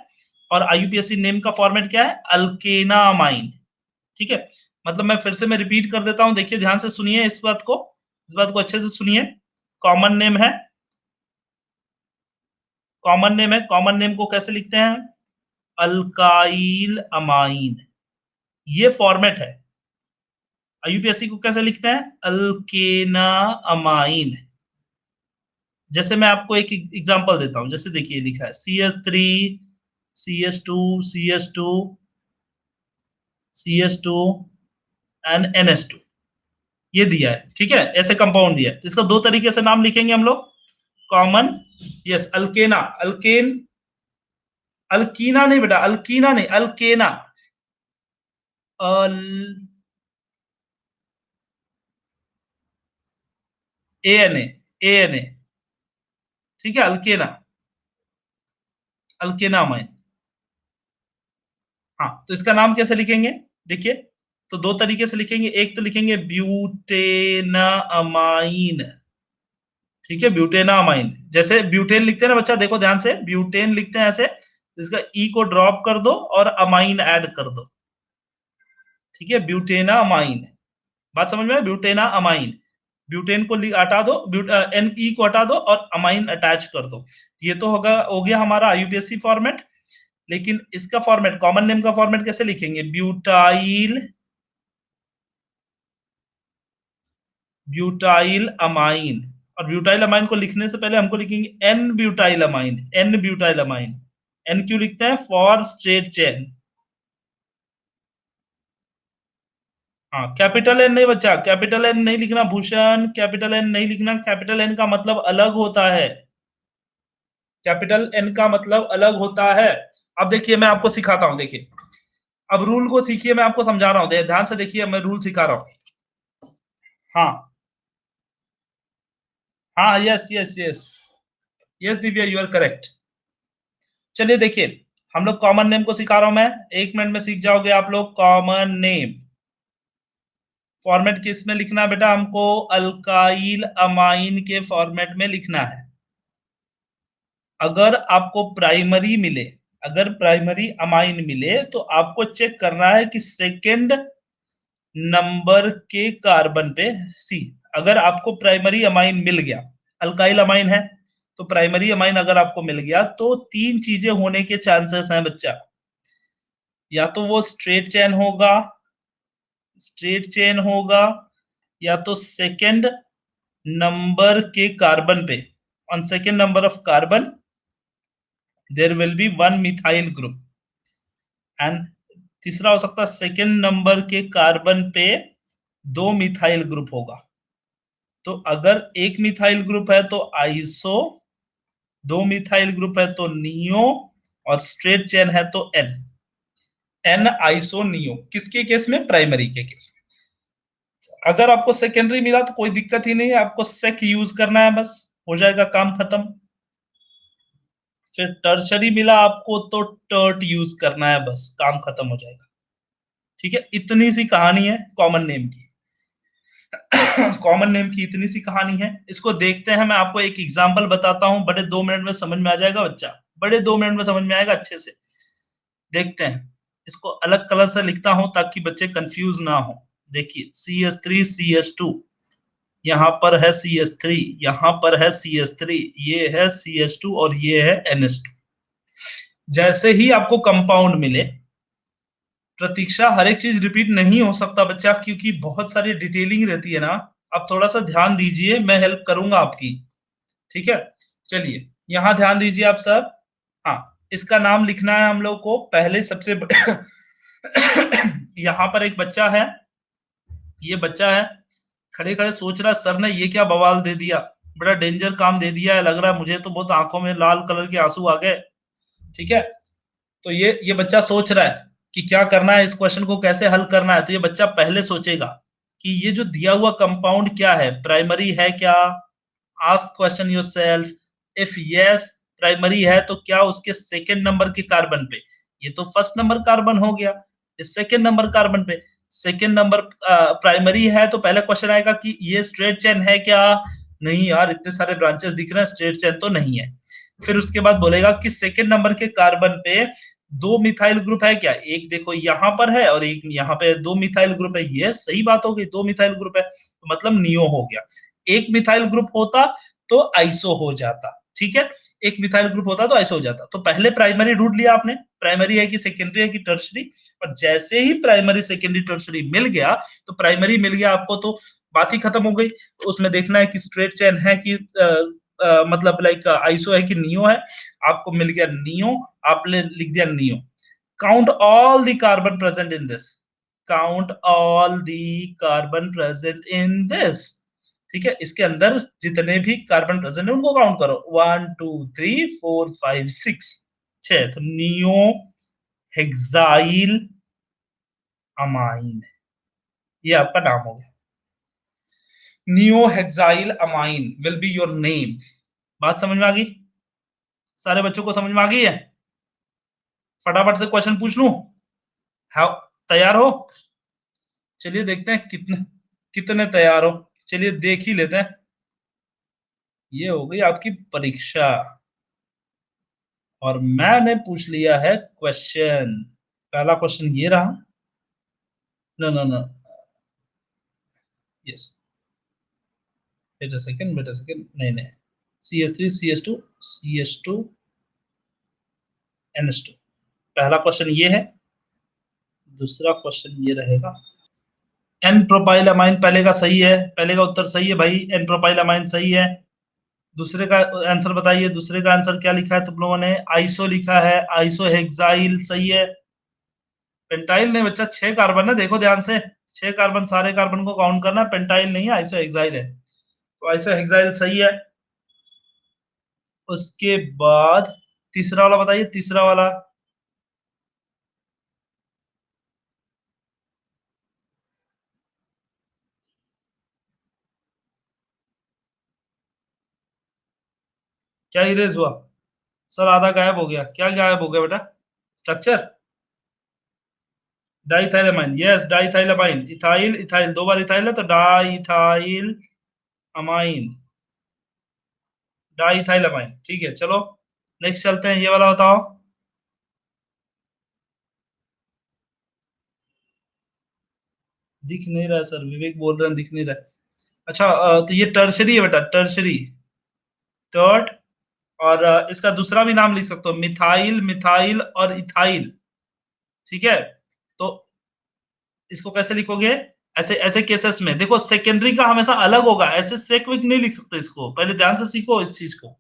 और आईयूपीएसी नेम का फॉर्मेट क्या है, अल्केनामाइन। ठीक है, मतलब मैं फिर से मैं रिपीट कर देता हूं, देखिए ध्यान से सुनिए इस बात को, अच्छे से सुनिए। कॉमन नेम है, कॉमन नेम को कैसे लिखते हैं, अल्काइल अमाइन, ये फॉर्मेट है। आईयूपीएसी को कैसे लिखते हैं, अल्केना अमाइन। जैसे मैं आपको एक एग्जांपल देता हूं, जैसे देखिए लिखा है CS3 CS2 CS2 CS2 and NH2, ये दिया है। ठीक है, ऐसे कंपाउंड दिया है, इसका दो तरीके से नाम लिखेंगे हम लोग। कॉमन, यस, अल्केना, अल्केन, अल्कीना नहीं बेटा, अल्कीना नहीं, अल्केना, अल ANA, ANA। ठीक है, अल्केना, अल्केनामाइन। हाँ, तो इसका नाम कैसे लिखेंगे, देखिए, तो दो तरीके से लिखेंगे, एक तो लिखेंगे ब्यूटेनामाइन। ठीक है, ब्यूटेनामाइन, जैसे ब्यूटेन लिखते हैं ना बच्चा, देखो ध्यान से, ब्यूटेन लिखते हैं ऐसे, इसका ई को ड्रॉप कर दो और अमाइन ऐड कर दो। ठीक है, ब्यूटेनामाइन, बात समझ में, ब्यूटेना अमाइन, ब्यूटेन को हटा दो, एन ई को हटा दो और अमाइन अटैच कर दो। ये तो हो गया हमारा आईयूपीएसी फॉर्मेट। लेकिन इसका फॉर्मेट, कॉमन नेम का फॉर्मेट कैसे लिखेंगे, ब्यूटाइल, ब्यूटाइल अमाइन। और ब्यूटाइल अमाइन को लिखने से पहले हमको लिखेंगे N butyl amine, N butyl amine. N क्यों लिखते हैं, फॉर स्ट्रेट चेन। हाँ, कैपिटल एन नहीं बच्चा, कैपिटल एन नहीं लिखना भूषण, कैपिटल एन नहीं लिखना, कैपिटल एन का मतलब अलग होता है, कैपिटल एन का मतलब अलग होता है। अब देखिए मैं आपको सिखाता हूं, देखिए, अब रूल को सीखिए, मैं आपको समझा रहा हूं, ध्यान से देखिए, मैं रूल सिखा रहा हूं। हाँ हाँ, yes yes yes, yes Divya, you are correct. चलिए देखिए, हम लोग कॉमन नेम को सिखा रहा हूं मैं, 1 मिनट में सीख जाओगे आप लोग कॉमन नेम। फॉर्मेट किस में लिखना है बेटा, हमको अल्काइल अमाइन के फॉर्मेट में लिखना है। अगर आपको प्राइमरी मिले, अगर प्राइमरी अमाइन मिले, तो आपको चेक करना है कि सेकंड नंबर के कार्बन पे सी, अगर आपको प्राइमरी अमाइन मिल गया, अल्काइल अमाइन है तो प्राइमरी अमाइन अगर आपको मिल गया, तो तीन चीजें होने के चांसेस हैं बच्चा। या तो वो स्ट्रेट चेन होगा, स्ट्रेट चेन होगा, या तो सेकंड नंबर के कार्बन पे, on second number of carbon there will be one methyl group, and तीसरा हो सकता है सेकंड नंबर के कार्बन पे दो मिथाइल ग्रुप होगा। तो अगर एक मिथाइल ग्रुप है तो आइसो, दो मिथाइल ग्रुप है तो नियो, और स्ट्रेट चेन है तो एन, एन आइसो नियो, किसके केस में, प्राइमरी के केस में। अगर आपको सेकेंडरी मिला तो कोई दिक्कत ही नहीं है, आपको सेक यूज करना है, बस हो जाएगा काम खत्म। फिर टर्शरी मिला आपको तो टर्ट यूज करना है, बस काम खत्म हो जाएगा। ठीक है, इतनी सी कहानी है कॉमन नेम की। कॉमन नेम की इतनी सी कहानी है, इसको देखते हैं, मैं आपको एक एग्जांपल बताता हूं, बड़े 2 मिनट में समझ में आ जाएगा बच्चा, बड़े 2 मिनट में समझ में आएगा अच्छे से। देखते हैं, इसको अलग कलर से लिखता हूं ताकि बच्चे कंफ्यूज ना हो। देखिए CS3 CS2, यहाँ पर है CS3, यहाँ पर है CS3, ये है CS2 और ये है NH2। जैसे ही आपको कंपाउंड मिले, प्रतीक्षा, हर एक चीज रिपीट नहीं हो सकता बच्चा, क्योंकि बहुत सारी डिटेलिंग रहती है ना। आप थोड़ा सा ध्यान दीजिए, मैं हेल्प करूंगा आपकी। ठीक है, चलिए यहां ध्यान दीजिए आप सब। हाँ, इसका नाम लिखना है हम लोग को पहले सबसे यहाँ पर एक बच्चा है, ये बच्चा है, खड़े खड़े सोच रहा है सर ने ये क्या बवाल दे दिया, बड़ा डेंजर काम दे दिया है, लग रहा है मुझे तो बहुत आंखों में लाल कलर के आंसू आ गए। ठीक है, तो ये बच्चा सोच रहा है कि क्या करना है, इस क्वेश्चन को कैसे हल करना है, तो ये बच्चा पहले सोचेगा कि ये जो दिया हुआ कंपाउंड क्या है, प्राइमरी है क्या। Ask question yourself, if yes primary है तो क्या उसके सेकंड नंबर के कार्बन पे, ये तो फर्स्ट नंबर कार्बन हो गया, इस सेकंड नंबर कार्बन पे सेकंड नंबर प्राइमरी है तो पहला क्वेश्चन आएगा कि ये स्ट्रेट चेन है क्या। नहीं यार, इतने सारे ब्रांचेस दिख रहे हैं, स्ट्रेट चेन तो नहीं है। फिर उसके बाद बोलेगा कि सेकंड नंबर के कार्बन पे दो मिथाइल ग्रुप है क्या, एक देखो यहाँ पर है और एक यहाँ पे दो मिथाइल ग्रुप है, ये सही बात हो गई, दो मिथाइल ग्रुप है तो मतलब नियो हो गया। एक मिथाइल ग्रुप होता तो आइसो हो जाता, ठीक है, एक मिथाइल ग्रुप होता तो आइसो हो जाता। तो पहले प्राइमरी ढूंढ लिया आपने, प्राइमरी है कि सेकेंडरी है कि टर्शरी, और जैसे ही प्राइमरी सेकेंडरी टर्शरी मिल गया, तो प्राइमरी मिल गया आपको तो बात ही खत्म हो गई। तो उसमें देखना है कि स्ट्रेट चेन है कि मतलब लाइक आइसो है कि नियो है। आपको मिल गया नियो, आपने लिख दिया neo. Count all the carbon present in this, count all the carbon present in this, ठीक है, इसके अंदर जितने भी कार्बन प्रेजेंट है उनको काउंट करो, 1 2 3 4 5 6, 6, तो नियो हेक्साइल अमाइन, ये आपका नाम हो गया, neo hexyl amine will be your name. बात समझ में आ गई, सारे बच्चों को समझ में आ गई है। फटाफट से क्वेश्चन पूछ लूं, तैयार हो, चलिए देखते हैं कितने कितने तैयार हो, चलिए देख ही लेते हैं। ये हो गई आपकी परीक्षा और मैंने पूछ लिया है क्वेश्चन। पहला क्वेश्चन ये रहा, no no no, yes, wait a second, नहीं नहीं, CH3 CH2 CH2 NH2, पहला क्वेश्चन ये है। दूसरा क्वेश्चन ये रहेगा, एन प्रोपाइल अमाइन पहले का सही है, पहले का उत्तर सही है भाई, एन प्रोपाइल अमाइन सही है। दूसरे का आंसर बताइए, दूसरे का आंसर क्या लिखा है तुम लोगों ने, आइसो लिखा है, आइसो हेक्साइल सही है। पेंटाइल नहीं बच्चा, 6 कार्बन है, देखो ध्यान से, 6 कार्बन, सारे कार्बन को काउंट करना, पेंटाइल नहीं है, आइसो हेक्साइल है, तो आइसो हेक्साइल सही है। उसके बाद तीसरा वाला बताइए, तीसरा वाला, क्या इरेज हुआ सर, आधा गायब हो गया, क्या गायब हो गया बेटा, स्ट्रक्चर, डाइथाइलमाइन, यस डाइथाइलमाइन, इथाइल इथाइल, दो बार इथाइल है तो डाइथाइल अमाइन, डाइथाइलमाइन, ठीक है, चलो नेक्स्ट चलते हैं, ये वाला बताओ। दिख नहीं रहा सर, विवेक बोल रहे हैं दिख नहीं रहा। अच्छा तो ये टर्शरी है बेटा, टर्शरी, टर्ट, और इसका दूसरा भी नाम लिख सकते हो, मिथाइल, मिथाइल और इथाइल, ठीक है। तो इसको कैसे लिखोगे, ऐसे ऐसे केसेस में देखो, सेकेंडरी का हमेशा अलग होगा, ऐसे सेक्विक नहीं लिख सकते इसको, पहले ध्यान से सीखो इस चीज को।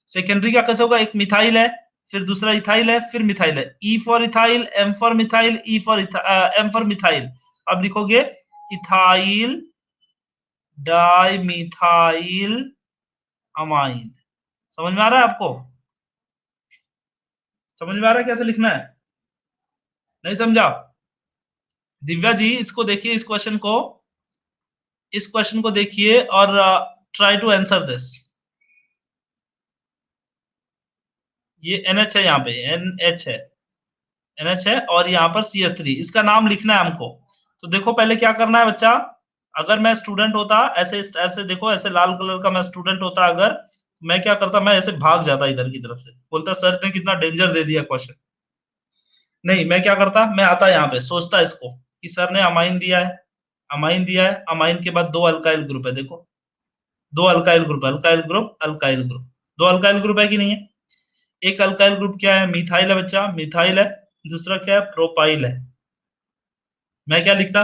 सेकेंडरी का कैसे होगा, एक मिथाइल है, फिर दूसरा इथाइल है, फिर मिथाइल है, E for ethyl, M for methyl, E for M for methyl. अब लिखोगे इथाइल डाई मिथाइल अमाइन। समझ में आ रहा है आपको, समझ में आ रहा है कैसे लिखना है, नहीं समझा। दिव्या जी इसको देखिए, इस क्वेश्चन को, इस क्वेश्चन को देखिए और ट्राई टू आंसर दिस। ये NH है, यहाँ पे NH है, NH है और यहाँ पर CH3, इसका नाम लिखना है हमको। तो देखो पहले क्या करना है बच्चा, अगर मैं स्टूडेंट होता, ऐसे ऐसे देखो, ऐसे लाल कलर का मैं स्टूडेंट होता अगर, मैं क्या करता, मैं ऐसे भाग जाता इधर की तरफ से, बोलता सर ने कितना डेंजर दे दिया क्वेश्चन। नहीं, मैं क्या करता, मैं आता यहाँ पे सोचता इसको कि सर ने अमाइन दिया है, अमाइन दिया है, अमाइन के बाद दो अल्काइल ग्रुप है, देखो दो alkyl group, alkyl group, alkyl group, दो अल्काइल ग्रुप है कि नहीं है। एक अल्काइल ग्रुप क्या है, मिथाइल है बच्चा, मिथाइल है। दूसरा क्या है, प्रोपाइल है। मैं क्या लिखता,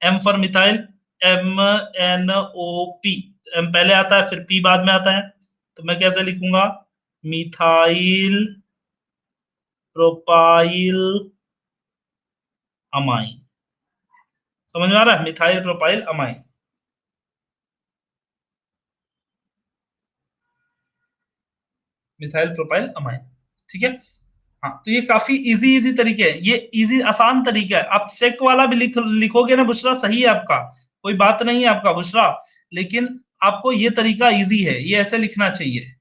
M for methyl, MnO, M पहले आता है फिर पी बाद में आता है, तो मैं कैसे लिखूंगा, मिथाइल प्रोपाइल अमाइन। समझ में आ रहा है, methyl propyl amine, methyl propyl amine, ठीक है। हाँ, तो ये काफी इजी इजी तरीके है, ये इजी आसान तरीका है। आप सेक वाला भी लिखोगे ना बुशरा, सही है आपका, कोई बात नहीं है आपका बुशरा, लेकिन आपको ये तरीका इजी है, ये ऐसे लिखना चाहिए,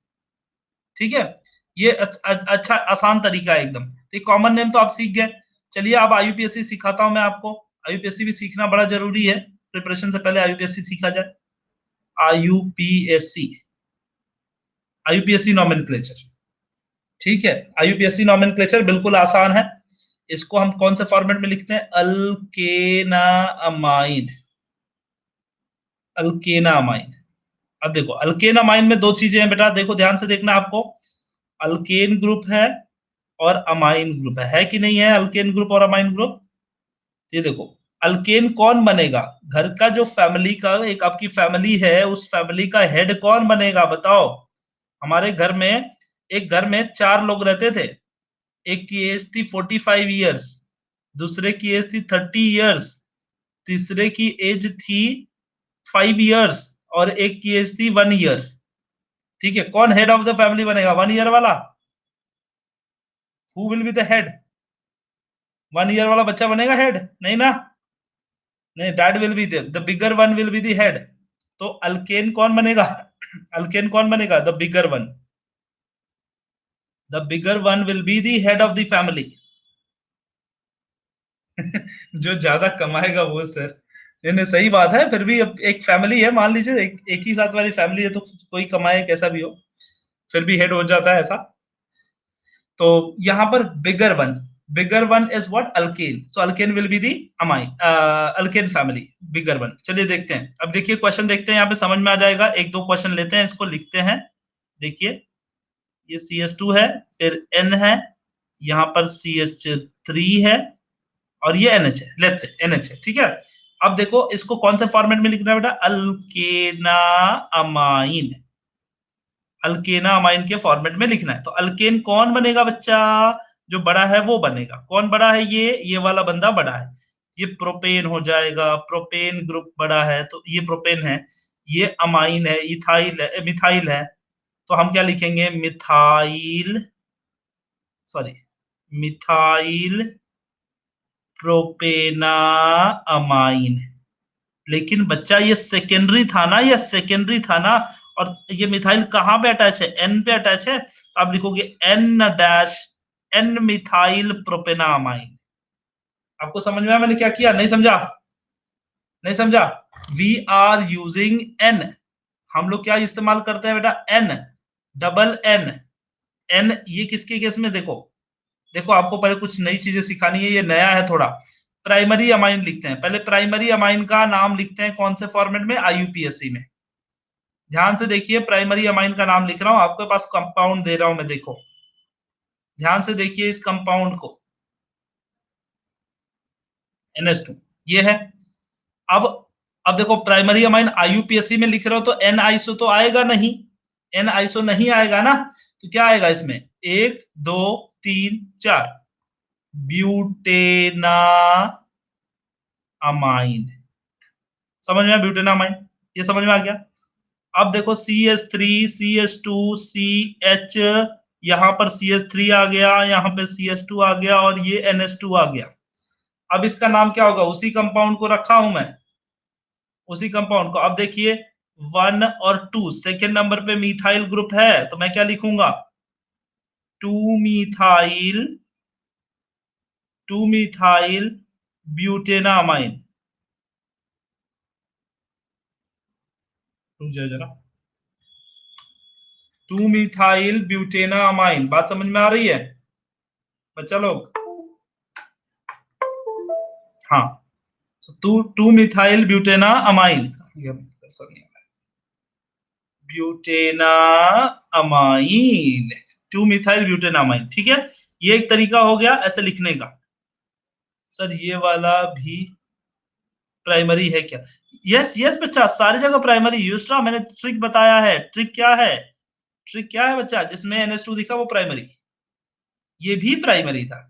ठीक है। ये अच्छा आसान तरीका है एकदम। तो कॉमन नेम तो आप सीख गए। चलिए अब आईयूपीएससी सिखाता हूं मैं आपको। आईयूपीएससी भी सीखना बड़ा जरूरी है, प्रिपरेशन से पहले आईयूपीएससी सीखा जाए। आईयूपीएससी, आईयूपीएससी नॉमेनक्लेचर, ठीक है। आईयूपीएससी नॉमेनक्लेचर बिल्कुल आसान है। इसको हम कौन से फॉर्मेट में लिखते हैं? अल्केना अमाइन, अल्केना अमाइन। अब देखो अल्केन अमाइन में दो चीजें हैं बेटा, देखो ध्यान से देखना आपको। अल्केन ग्रुप है और अमाइन ग्रुप है कि नहीं है? अल्केन ग्रुप और अमाइन ग्रुप। ये देखो अल्केन कौन बनेगा? घर का जो फैमिली का, एक आपकी फैमिली है, उस फैमिली का हेड कौन बनेगा बताओ? हमारे घर में, एक घर में 4 लोग रहते थे। एक की एज थी 45 ईयर्स, दूसरे की एज थी 30 ईयर्स, तीसरे की एज थी 5 ईयर्स और एक की एज थी 1 ईयर। ठीक है, कौन हेड ऑफ द फैमिली बनेगा? 1 ईयर वाला। Who will be the head? 1 year वाला बच्चा बनेगा हेड? नहीं ना, नहीं, dad will be the bigger one will be the head. तो अल्केन कौन बनेगा? अल्केन कौन बनेगा? The bigger one, the bigger one will be the head of the family. जो ज्यादा कमाएगा वो सर। नहीं नहीं, सही बात है, फिर भी अब एक फैमिली है, मान लीजिए एक ही साथ वाली फैमिली है, तो कोई कमाए कैसा भी हो, फिर भी हेड हो जाता है ऐसा। तो यहां पर bigger one is what? Alkane. So alkane will be the amine, alkane family, bigger one. चलिए देखते हैं, अब देखिए क्वेश्चन देखते हैं, यहाँ पे समझ में आ जाएगा। एक दो क्वेश्चन लेते हैं, इसको लिखते हैं। देखिए ये CH2 है, फिर N है, यहाँ पर CH3 है, और ये NH है, लेट्स से NH है, ठीक है। अब देखो इसको कौन से फॉर्मेट में लिखना है बेटा? अल्केना अमाइन, अल्केना अमाइन के फॉर्मेट में लिखना है। तो अल्केन कौन बनेगा बच्चा? जो बड़ा है वो बनेगा। कौन बड़ा है? ये वाला बंदा बड़ा है। ये प्रोपेन हो जाएगा, प्रोपेन ग्रुप बड़ा है, तो ये प्रोपेन है। ये अमाइन है, इथाइल है, मिथाइल है, तो हम क्या लिखेंगे? Methyl, sorry, methyl प्रोपेना amine. लेकिन बच्चा ये सेकेंडरी था ना, ये सेकेंडरी था ना, और ये मिथाइल कहां पे अटैच है? एन पे अटैच है, तो आप लिखोगे N dash N methyl propanamine. आपको समझ में आया मैंने क्या किया? नहीं समझा? नहीं समझा? वी आर यूजिंग एन, हम लोग क्या इस्तेमाल करते हैं बेटा? N, double N. एन ये किसके केस में? देखो देखो, आपको पहले कुछ नई चीजें सिखानी है, ये नया है थोड़ा। प्राइमरी अमाइन लिखते हैं पहले, प्राइमरी अमाइन का नाम लिखते हैं कौन से फॉर्मेट में? आईयूपीएससी में। ध्यान से देखिए, प्राइमरी अमाइन का नाम लिख रहा हूं, आपके पास कंपाउंड दे रहा हूं मैं, देखो ध्यान से देखिए इस कंपाउंड को, NH2 ये है। अब अब देखो प्राइमरी अमाइन आईयूपीएससी में लिख रहे हो, तो एन आइसो तो आएगा नहीं, एन आइसो नहीं आएगा ना, तो क्या आएगा इसमें? 1 2 3 4 ब्यूटेना अमाइन। समझ में आया? ब्यूटेना अमाइन, ये समझ में आ गया। अब देखो CH3 CH2 CH, यहां पर CH3 आ गया, यहाँ पे CH2 आ गया, और ये NH2 आ गया। अब इसका नाम क्या होगा? उसी कंपाउंड को रखा हूं मैं, उसी कंपाउंड को। अब देखिए 1 और 2, सेकेंड नंबर पे मिथाइल ग्रुप है, तो मैं क्या लिखूंगा? 2 मिथाइल, 2 मिथाइल ब्यूटेनामाइन। रुक जाओ जरा, 2 मिथाइल ब्यूटेनामाइन। बात समझ में आ रही है बच्चा लोग? हाँ, two methyl butanamine, butanamine, 2 methyl butanamine, ठीक है। ये एक तरीका हो गया ऐसे लिखने का। सर ये वाला भी प्राइमरी है क्या? यस यस बच्चा, सारी जगह प्राइमरी यूज रहा, मैंने ट्रिक बताया है। ट्रिक क्या है? ट्रिक क्या है बच्चा? जिसमें NH2 दिखा वो प्राइमरी, ये भी प्राइमरी था।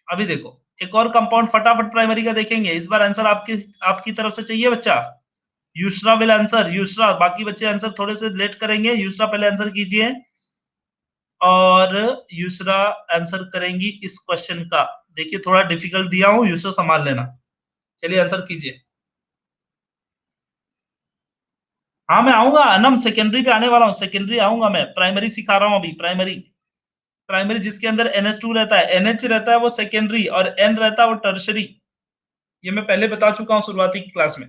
अभी देखो एक और कंपाउंड फटाफट प्राइमरी का देखेंगे, इस बार आंसर आपकी आपकी तरफ से चाहिए बच्चा। यूसरा विल आंसर, यूसरा, बाकी बच्चे आंसर थोड़े से लेट करेंगे, यूसरा पहले आंसर कीजिए। और यूसरा आंसर करेंगी इस क्वेश्चन का। देखिए थोड़ा डिफिकल्ट दिया हूं, यूसरा संभाल लेना। चलिए आंसर कीजिए। हाँ मैं आऊंगा अनम, सेकेंडरी पे आने वाला हूँ, सेकेंडरी आऊंगा मैं, प्राइमरी सिखा रहा हूँ अभी। प्राइमरी प्राइमरी जिसके अंदर NH2 रहता है, NH रहता है वो सेकेंडरी, और N रहता है वो टर्शरी। ये मैं पहले बता चुका हूँ शुरुआती क्लास में।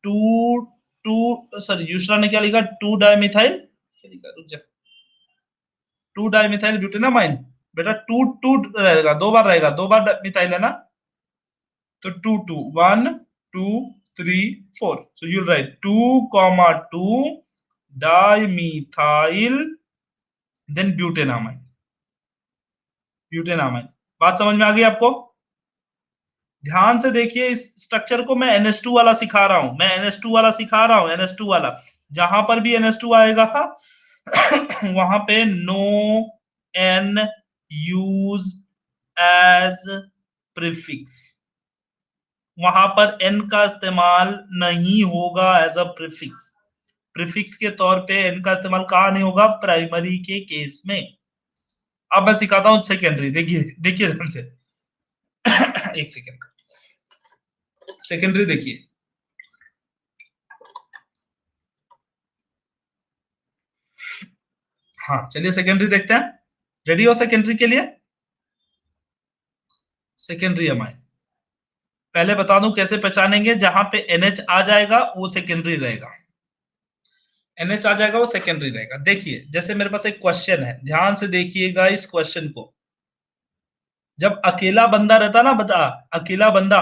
टू टू सॉरी यूसरा ने क्या लिखा, 2 डाइमिथाइल, क्या लिखा, रुक जा, 2 डाइमिथाइल ब्यूटेनामाइन। बेटा टू टू रहेगा, दो बार रहेगा, दो बार मिथाइल है ना, तो 2 2 1 2 3 4, so you'll write 2 dimethyl then butanamine. Butanamine बात समझ में आ गई आपको? ध्यान से देखिए इस स्ट्रक्चर को, मैं NH2 वाला सिखा रहा हूं, मैं NH2 वाला सिखा रहा हूं, NH2 वाला। जहां पर भी NH2 आएगा वहां पे no N use as prefix, वहां पर N का इस्तेमाल नहीं होगा एज अ प्रीफिक्स। प्रीफिक्स के तौर पे N का इस्तेमाल कहां नहीं होगा, प्राइमरी के केस में। अब मैं सिखाता हूं सेकेंडरी, देखिए देखिए ध्यान से। एक सेकेंड, सेकेंडरी देखिए। हाँ चलिए सेकेंडरी देखते हैं। रेडी हो सेकेंडरी के लिए? सेकेंडरी अमाइन पहले बता दूं कैसे पहचानेंगे, जहां पे NH आ जाएगा वो सेकेंडरी रहेगा, NH आ जाएगा वो सेकेंडरी रहेगा। देखिए जैसे मेरे पास एक क्वेश्चन है, ध्यान से देखिएगा इस क्वेश्चन को। जब अकेला बंदा रहता ना, बता, अकेला बंदा,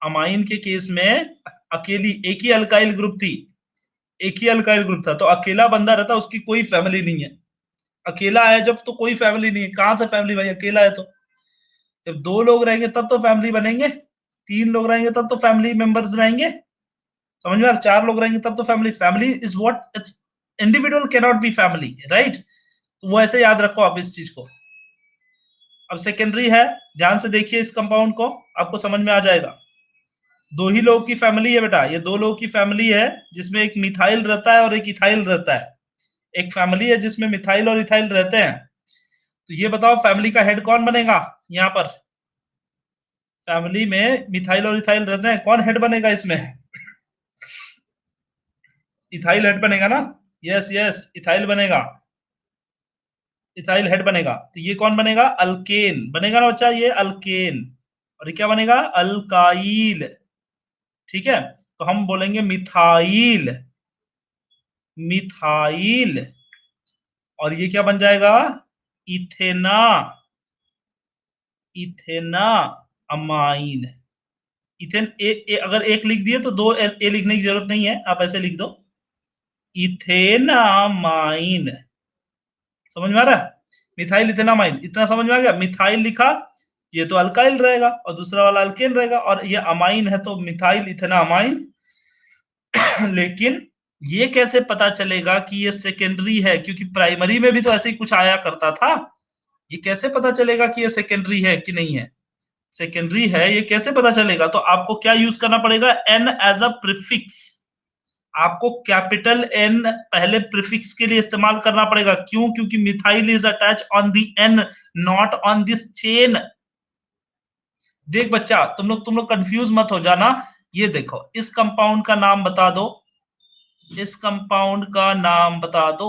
अमाइन के केस में अकेली एक ही अल्काइल ग्रुप थी, एक ही अल्काइल ग्रुप था, तो अकेला बंदा रहता, उसकी कोई फैमिली नहीं है। अकेला है जब तो कोई फैमिली नहीं है, कहां से फैमिली भाई, अकेला है तो। जब दो लोग रहेंगे तब तो फैमिली बनेंगे, तीन लोग रहेंगे तब तो फैमिली मेंबर्स रहेंगे, समझ में आ रहा? चार लोग रहेंगे तब तो family, family is what it's, individual can not be family, right? तो वो ऐसे याद रखो आप इस चीज को। अब सेकेंडरी है, ध्यान से देखिए इस कंपाउंड को, आपको समझ में आ जाएगा। दो ही लोग की फैमिली है बेटा, ये दो लोग की फैमिली है, जिसमें एक मिथाइल रहता है और एक इथाइल रहता है। एक फैमिली है जिसमें मिथाइल और इथाइल रहते हैं। तो ये बताओ फैमिली का हेड कौन बनेगा यहाँ पर? फैमिली में मिथाइल और इथाइल रहते हैं, कौन हेड बनेगा इसमें? इथाइल हेड बनेगा ना, यस यस इथाइल बनेगा, इथाइल हेड बनेगा। तो ये कौन बनेगा, अल्केन बनेगा ना बच्चा, ये अल्केन। और ये क्या बनेगा, अल्काइल। ठीक है, तो हम बोलेंगे मिथाइल, मिथाइल। और ये क्या बन जाएगा, इथेना, इथेना अमाइन। इथेन अगर एक लिख दिए तो दो ए लिखने की जरूरत नहीं है, आप ऐसे लिख दो, इथेनामाइन। समझ में आ रहा है? मिथाइल इथेनामाइन, इतना समझ में आ गया? मिथाइल लिखा, ये तो अल्काइल रहेगा और दूसरा वाला अल्केन रहेगा, और ये अमाइन है तो मिथाइल इथेनामाइन। लेकिन ये कैसे पता चलेगा कि ये सेकेंडरी है, क्योंकि प्राइमरी में भी तो ऐसे ही कुछ आया करता था। ये कैसे पता चलेगा कि ये सेकेंडरी है कि नहीं है? सेकेंडरी है ये कैसे पता चलेगा? तो आपको क्या यूज करना पड़ेगा, N एज अ प्रीफिक्स। आपको कैपिटल N पहले प्रीफिक्स के लिए इस्तेमाल करना पड़ेगा। क्यों? क्योंकि methyl is attach on the N, not on this chain. देख बच्चा, तुम लोग कंफ्यूज मत हो जाना। ये देखो इस कंपाउंड का नाम बता दो, इस कंपाउंड का नाम बता दो।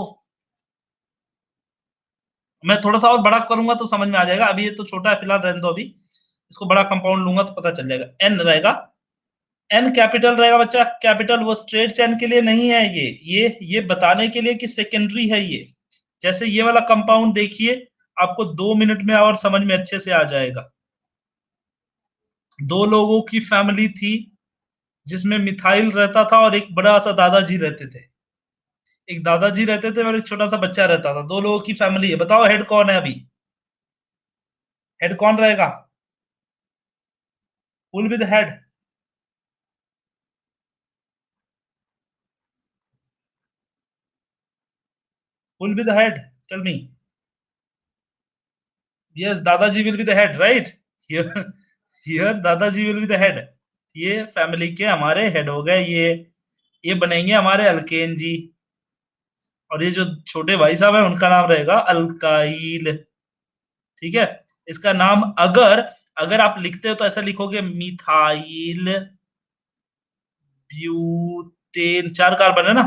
मैं थोड़ा सा और बड़ा करूंगा तो समझ में आ जाएगा, अभी ये तो छोटा है फिलहाल, रहने दो अभी। इसको बड़ा कंपाउंड लूंगा तो पता चल जाएगा। N रहेगा, N कैपिटल रहेगा बच्चा, कैपिटल। वो स्ट्रेट चेन के लिए नहीं है, ये बताने के लिए कि सेकेंडरी है ये। जैसे ये वाला कंपाउंड देखिए, आपको 2 मिनट में और समझ में अच्छे से आ जाएगा। दो लोगों की फैमिली थी, जिसमें मिथाइल रहता था और एक बड़ा सा दादाजी रहते थे। एक दादाजी रहते थे और एक छोटा सा बच्चा रहता था, दो लोगों की फैमिली है। बताओ हेड कौन है अभी, हेड कौन रहेगा? Will be the head, will be the head, tell me. Yes, दादाजी will be the head, right? Here, here दादाजी विल बी द हेड। ये फैमिली के हमारे हेड हो गए, ये बनेंगे हमारे अल्केन जी। और ये जो छोटे भाई साहब है उनका नाम रहेगा अल्काइल। ठीक है, इसका नाम अगर अगर आप लिखते हो तो ऐसा लिखोगे मिथाइल ब्यूटेन, 4 कार्बन है ना,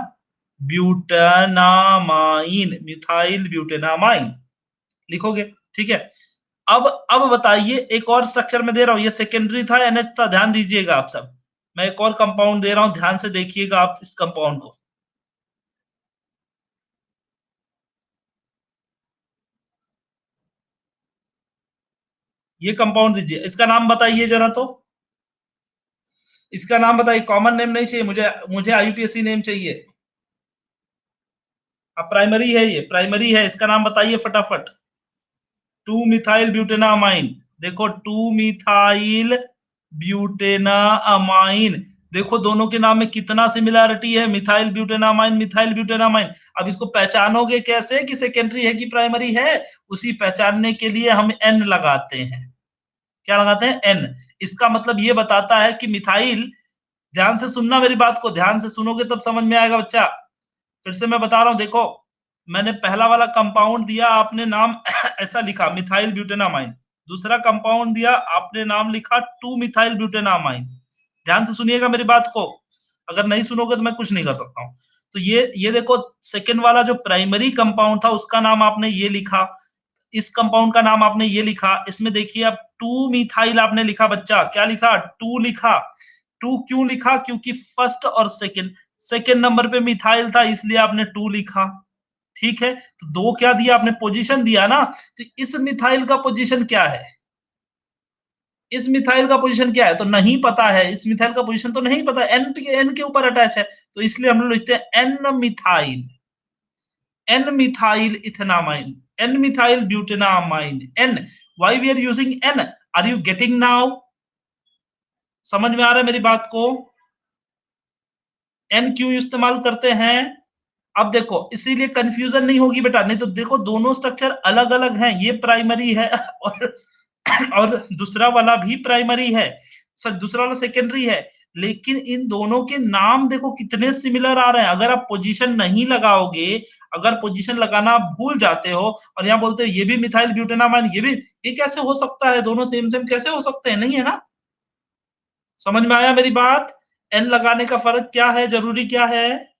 ब्यूटेनामाइन, मिथाइल ब्यूटेनामाइन लिखोगे। ठीक है, अब बताइए, एक और स्ट्रक्चर में दे रहा हूं, ये सेकेंडरी था, एनएच था, ध्यान दीजिएगा आप सब। मैं एक और कंपाउंड दे रहा हूं, ध्यान से देखिएगा आप इस कंपाउंड को। ये कंपाउंड दीजिए, इसका नाम बताइए जरा तो, इसका नाम बताइए। कॉमन नेम नहीं चाहिए मुझे, मुझे आईयूपीएससी नेम चाहिए। अब प्राइमरी है, ये प्राइमरी है, इसका नाम बताइए फटाफट। 2 मिथाइल ब्यूटेनामाइन, देखो 2 मिथाइल ब्यूटेनामाइन, देखो दोनों के नाम में कितना सिमिलैरिटी है, मिथाइल ब्यूटेनामाइन, मिथाइल ब्यूटेनामाइन। अब इसको पहचानोगे कैसे कि सेकेंडरी है कि प्राइमरी है? उसी पहचानने के लिए हम एन लगाते हैं। क्या लगाते हैं? एन। इसका मतलब ये बताता है कि मिथाइल, ध्यान से सुनना मेरी बात को, ध्यान से सुनोगे तब समझ में आएगा बच्चा। फिर से मैं बता रहा हूं, देखो मैंने पहला वाला कंपाउंड दिया, आपने नाम ऐसा लिखा मिथाइल ब्यूटेनामाइन। दूसरा कंपाउंड दिया, आपने नाम लिखा 2 मिथाइल ब्यूटेनामाइन। ध्यान से सुनिएगा मेरी बात को, अगर नहीं सुनोगे तो मैं कुछ नहीं कर सकता हूं। तो ये देखो, सेकेंड वाला जो प्राइमरी कंपाउंड था उसका नाम आपने ये लिखा, इस कंपाउंड का नाम आपने ये लिखा। इसमें देखिए अब 2 मिथाइल आपने लिखा बच्चा, क्या लिखा? 2 लिखा। 2 क्यों लिखा? क्योंकि फर्स्ट और सेकेंड नंबर पे मिथाइल था, इसलिए आपने 2 लिखा। ठीक है, तो 2 क्या दिया आपने? पोजीशन दिया ना। तो इस मिथाइल का पोजीशन क्या है? इस मिथाइल का पोजीशन क्या है? तो नहीं पता है, इस मिथाइल का पोजीशन तो नहीं पता, एन के ऊपर अटैच है, तो इसलिए हम लोग लिखते हैं N methyl, N methyl ethanamine, N methyl butanamine, N. Why we are using N? Are you getting now? समझ में आ रहा है मेरी बात को? एन क्यों इस्तेमाल करते हैं? अब देखो, इसीलिए कंफ्यूजन नहीं होगी बेटा, नहीं तो देखो दोनों स्ट्रक्चर अलग अलग हैं, ये प्राइमरी है और दूसरा वाला भी प्राइमरी है, सर दूसरा वाला सेकेंडरी है, लेकिन इन दोनों के नाम देखो कितने सिमिलर आ रहे हैं। अगर आप पोजीशन नहीं लगाओगे, अगर पोजीशन लगाना भूल जाते हो और यहाँ बोलते हो ये भी मिथाइल ब्यूटेनामाइन, ये भी, ये कैसे हो सकता है? दोनों सेम सेम कैसे हो सकते हैं? नहीं है ना। समझ में आया मेरी बात? एन लगाने का फर्क क्या है, जरूरी क्या है?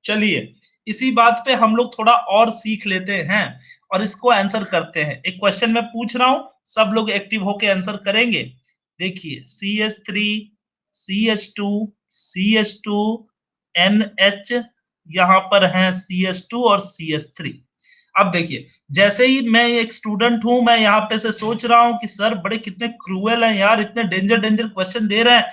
चलिए, इसी बात पे हम लोग थोड़ा और सीख लेते हैं और इसको आंसर करते हैं। एक क्वेश्चन मैं पूछ रहा हूं, सब लोग एक्टिव होके आंसर करेंगे। देखिए, CH3, CH2, CH2, NH, यहां पर है CH2 और CH3। अब देखिए, जैसे ही मैं एक स्टूडेंट हूं, मैं यहाँ पे से सोच रहा हूँ कि सर बड़े कितने क्रूएल हैं यार, इतने डेंजर डेंजर क्वेश्चन दे रहे हैं,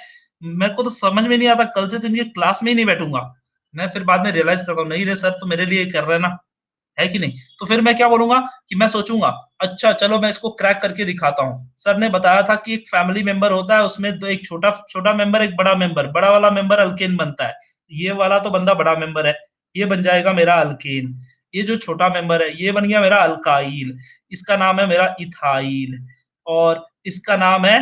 मेरे को तो समझ में नहीं आता, कल से तो इनके क्लास में ही नहीं बैठूंगा। मैं फिर बाद में रियलाइज करता हूँ, नहीं रे सर तो मेरे लिए कर रहे हैं ना, है कि नहीं? तो फिर मैं क्या बोलूंगा कि मैं सोचूंगा, अच्छा चलो मैं इसको क्रैक करके दिखाता हूँ। सर ने बताया था कि एक फैमिली मेंबर होता है, उसमें दो, एक छोटा छोटा मेंबर, एक बड़ा मेंबर, बड़ा वाला मेंबर अल्केन बनता है। ये वाला तो बंदा बड़ा मेंबर है, ये बन जाएगा मेरा अल्केन। ये जो छोटा मेंबर है ये बन गया मेरा अल्काइल, इसका नाम है मेरा इथाइल, और इसका नाम है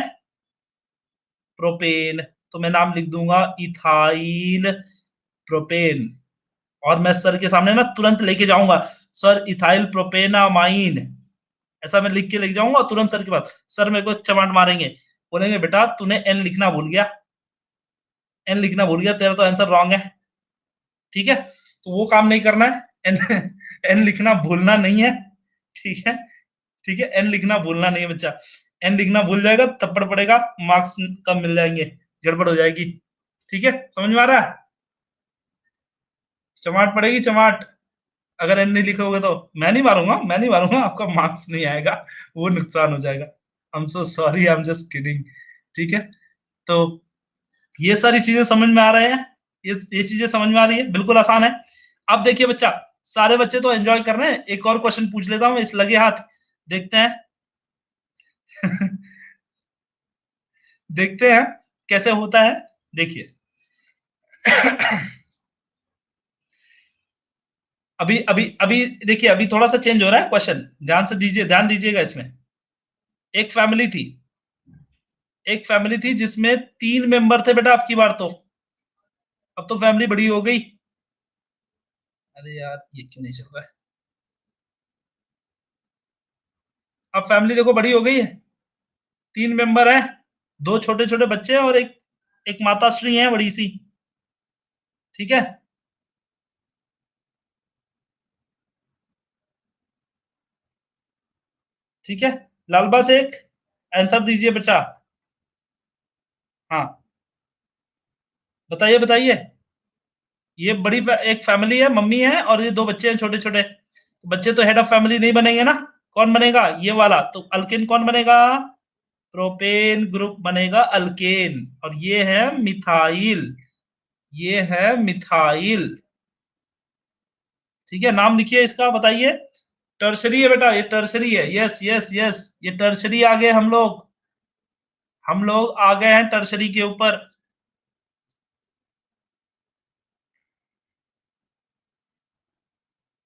प्रोपेन। तो मैं नाम लिख दूंगा इथाइल प्रोपेन। और मैं सर के सामने ना तुरंत लेके जाऊंगा, सर इथाइल प्रोपेनामाइन, ऐसा मैं लिख के लेके जाऊंगा, तुरंत सर के पास। सर मेरे को चमाट मारेंगे, बोलेंगे बेटा तूने एन लिखना भूल गया, एन लिखना भूल गया, तेरा तो आंसर रॉन्ग है। ठीक है, तो वो काम नहीं करना है, एन एन लिखना भूलना नहीं है। ठीक है, ठीक है, एन लिखना भूलना नहीं है बच्चा। एन लिखना भूल जाएगा, थप्पड़ पड़ेगा, मार्क्स कम मिल जाएंगे, गड़बड़ हो जाएगी। ठीक है, समझ में आ रहा है? चमाट पड़ेगी, चमाट, अगर एन नहीं लिखोगे तो। मैं नहीं मारूंगा, मैं नहीं मारूंगा, आपका मार्क्स नहीं आएगा, वो नुकसान हो जाएगा। I am so sorry, I am just kidding. ठीक है, तो ये सारी चीजें समझ में आ रहे हैं, ये चीजें समझ में आ रही है, बिल्कुल आसान है। अब देखिए बच्चा, सारे बच्चे तो एंजॉय कर रहे हैं, एक और क्वेश्चन पूछ लेता हूं इस लगे हाथ, देखते हैं देखते हैं कैसे होता है। देखिए अभी अभी अभी देखिए, अभी थोड़ा सा चेंज हो रहा है क्वेश्चन, ध्यान से दीजिए, ध्यान दीजिएगा इसमें। एक फैमिली थी, एक फैमिली थी जिसमें 3 मेंबर थे बेटा, आपकी बार तो, अब तो फैमिली बड़ी हो गई। अरे यार ये क्यों नहीं चल रहा है? अब फैमिली देखो बड़ी हो गई है, 3 मेंबर हैं, 2 छोटे-छोटे बच्चे हैं और एक एक माताश्री हैं बड़ी सी, ठीक है? ठीक है? लालबा शेख, आंसर दीजिए बच्चा। हाँ, बताइए, बताइए। ये एक फैमिली है, मम्मी है और ये 2 बच्चे हैं छोटे-छोटे। तो बच्चे तो हेड ऑफ फैमिली नहीं बनेंगे ना? कौन बनेगा? ये वाला। तो अल्केन कौन बनेगा? प्रोपेन ग्रुप बनेगा अल्केन और ये है मिथाइल। ये है मिथाइल। ठीक है, नाम लिखिए इसका, बताइए। टर्शरी है बेटा, ये टर्शरी है। यस, यस, यस, ये टर्शरी आ गए हम लोग। हम लोग आ गए हैं टर्शरी के ऊपर।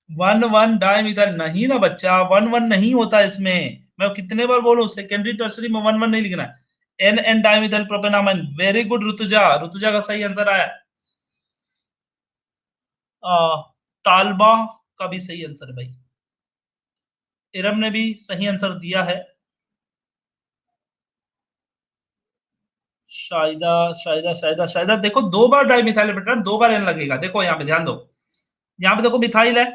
1,1 डाइमिथाइल नहीं ना बच्चा, 1,1 नहीं होता इसमें। मैं कितने बार बोलूं, सेकेंडरी टर्सरी में 1,1 नहीं लिखना है। N N dimethyl propanamine. Very good Rutuja, Rutuja का सही आंसर आया। आ, तालबा का भी सही आंसर है भाई। इरम ने भी सही आंसर दिया है। शायदा, शायदा, शायदा, शायदा, देखो 2 बार डाइमिथाइल है बेटा, 2 बार एन लगेगा। देखो यहाँ पे ध्यान दो, यहाँ पे देखो मिथाइल है,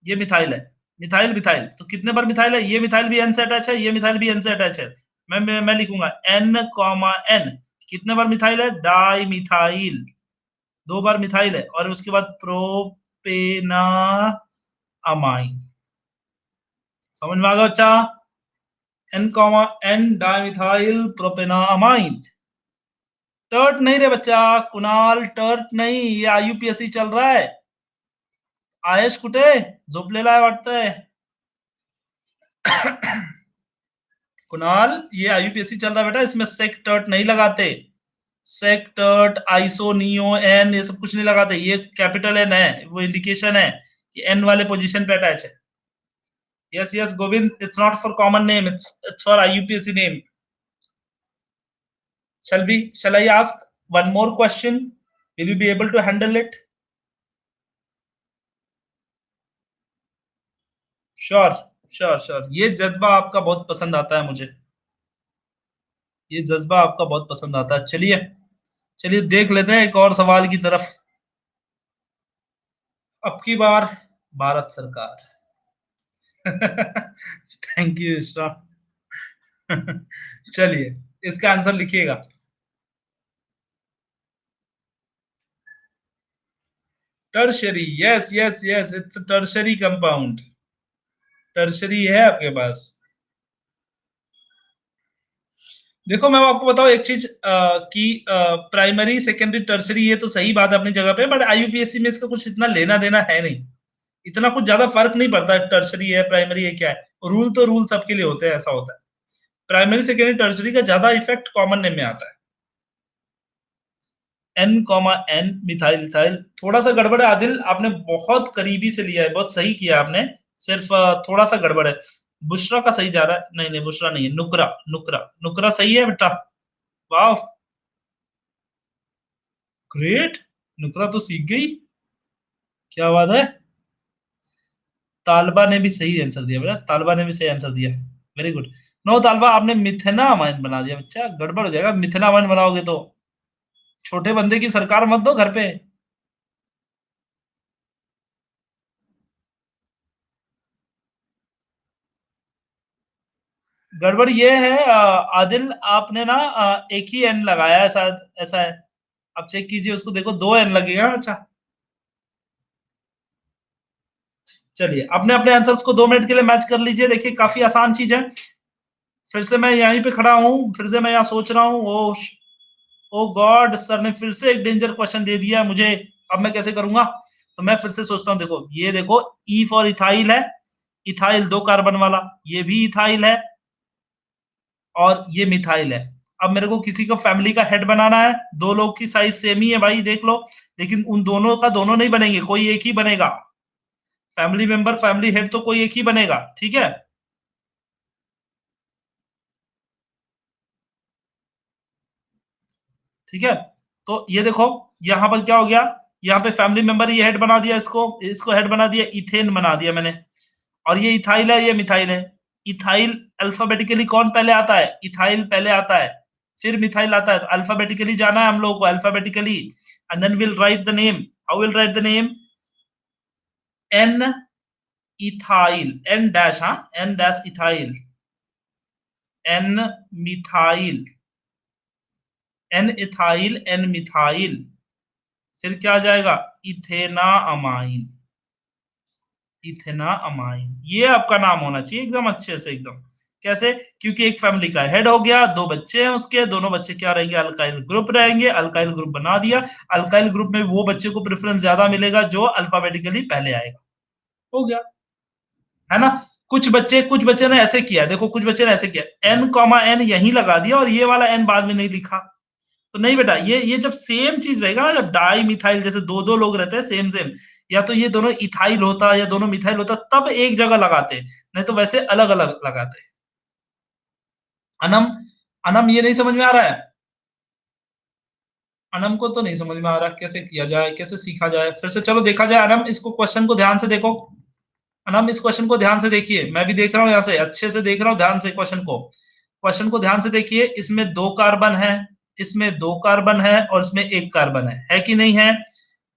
ये मिथाइल है, मिथाइल मिथाइल, तो कितने बार मिथाइल है? ये मिथाइल भी एन से अटैच है, ये मिथाइल भी एन से अटैच है। मैं लिखूंगा एन कॉमा एन। कितने बार मिथाइल है? Di methyl. 2 बार मिथाइल है और उसके बाद प्रोपेना अमाइन। समझ में आ गया बच्चा? N comma N di methyl प्रोपेना amine. Tert नहीं रे बच्चा, कुणाल टर्ट नहीं, ये आईयूपीएससी चल रहा है। आयश कुठे? झोपलेला आहे वाटतंय। कुणाल, ये आईयूपीएससी चल रहा है बेटा, इसमें सेक टर्ट नहीं लगाते। Sec tert, iso, neo, N, ये सब कुछ नहीं लगाते। ये कैपिटल एन है, वो इंडिकेशन है कि एन वाले पोजीशन पे अटैच है। Yes, yes Govind, it's not for common name, it's for आईयूपीएससी name. Shall I ask one more question? Will you be able to handle it? Sure, sure, sure. ये जज्बा आपका बहुत पसंद आता है मुझे। ये जज्बा आपका बहुत पसंद आता है। चलिए, चलिए देख लेते हैं एक और सवाल की तरफ। अब की बार भारत सरकार। Thank you Ishra. चलिए, इसका आंसर लिखिएगा। Tertiary, yes, yes, yes, it's tertiary compound. Tertiary है आपके पास। देखो मैं आपको बताऊं एक चीज कि प्राइमरी सेकेंडरी टर्सरी ये तो सही बात है अपनी जगह पे, बट आईयूपीएससी में इसका कुछ इतना लेना देना है नहीं। इतना कुछ ज्यादा फर्क नहीं पड़ता है टर्सरी है प्राइमरी है क्या है। रूल तो रूल सबके लिए होते हैं, ऐसा होता है। प्राइमरी सेकेंडरी टर्सरी का ज्यादा इफेक्ट कॉमन नेम में आता है। N comma N methyl ethyl. थोड़ा सा गड़बड़ है आदिल, आपने बहुत करीबी से लिया है, बहुत सही किया आपने। सिर्फ थोड़ा सा गड़बड़ है। बुशरा का सही जा रहा है, नहीं नहीं बुशरा नहीं है, नुकरा, नुकरा, नुकरा सही है बेटा। वाह, ग्रेट। नुकरा तो सीख गई, क्या बात है। तालबा ने भी सही आंसर दिया बेटा, तालबा ने भी सही आंसर दिया। Very good. नो तालबा, आपने मिथेना अमाइन बना दिया बच्चा, गड़बड़ हो जाएगा। मिथेना अमाइन बनाओगे तो छोटे बंदे की सरकार मत दो घर पे। गड़बड़ ये है आदिल, आपने ना एक ही एन लगाया है शायद, ऐसा है। अब चेक कीजिए उसको, देखो 2 एन लगेगा ना। अच्छा, चलिए अपने अपने आंसर्स को 2 मिनट के लिए मैच कर लीजिए। देखिए काफी आसान चीज है। फिर से मैं यहीं पे खड़ा हूँ, फिर से मैं यहाँ सोच रहा हूँ। ओ गॉड, सर ने फिर से एक डेंजर क्वेश्चन दे दिया मुझे। अब मैं कैसे करूंगा? तो मैं फिर से सोचता हूँ। देखो ये देखो, ई फॉर इथाइल है, इथाइल 2 कार्बन वाला, ये भी इथाइल है और ये मिथाइल है। अब मेरे को किसी का फैमिली का हेड बनाना है। 2 लोग की साइज सेम ही है भाई, देख लो। लेकिन उन दोनों का दोनों नहीं बनेंगे, कोई एक ही बनेगा। फैमिली मेंबर, फैमिली हेड तो कोई एक ही बनेगा, ठीक है। ठीक है, तो ये देखो, यहां पर क्या हो गया? यहाँ पे फैमिली मेंबर ये हेड बना दिया, इसको हेड बना दिया, इथेन बना दिया मैंने। और ये इथाइल है, ये मिथाइल है। इथाइल अल्फाबेटिकली कौन पहले आता है? इथाइल पहले आता है, फिर मिथाइल आता है। तो अल्फाबेटिकली जाना है हम लोगों को, alphabetically, and then will write the name. How will write the name? N ethyl, N dash, हाँ, N dash ethyl, N methyl, N ethyl, N methyl, फिर क्या आ जाएगा? Ethanamine, ethanamine. ये आपका नाम होना चाहिए एकदम अच्छे से, एकदम। कैसे? क्योंकि एक फैमिली का हेड हो गया, 2 बच्चे हैं उसके, दोनों बच्चे क्या रहेंगे? अल्काइल ग्रुप रहेंगे। अल्काइल ग्रुप बना दिया। अल्काइल ग्रुप में वो बच्चे को प्रेफरेंस ज्यादा मिलेगा जो अल्फाबेटिकली पहले आएगा। हो गया, है ना? कुछ बच्चे ने ऐसे किया, देखो कुछ बच्चे ने ऐसे किया, n कॉमा n यहीं लगा दिया और ये वाला n बाद में नहीं लिखा। तो नहीं बेटा, ये जब सेम चीज रहेगा ना, जब डाई मिथाइल जैसे 2-2 लोग रहते हैं सेम सेम, या तो ये दोनों इथाइल होता या दोनों मिथाइल होता, तब एक जगह लगाते, नहीं तो वैसे अलग अलग लगाते। अनम, अनम ये नहीं समझ में आ रहा है? अनम को तो नहीं समझ में आ रहा कैसे किया जाए, कैसे सीखा जाए। फिर से चलो देखा जाए। अनम, इसको क्वेश्चन को ध्यान से देखो। अनम, इस क्वेश्चन को ध्यान से देखिए, मैं भी देख रहा हूँ यहाँ से, अच्छे से देख रहा हूँ ध्यान से क्वेश्चन को ध्यान से देखिए। इसमें 2 कार्बन है, इसमें 2 कार्बन है और इसमें 1 कार्बन है कि नहीं है?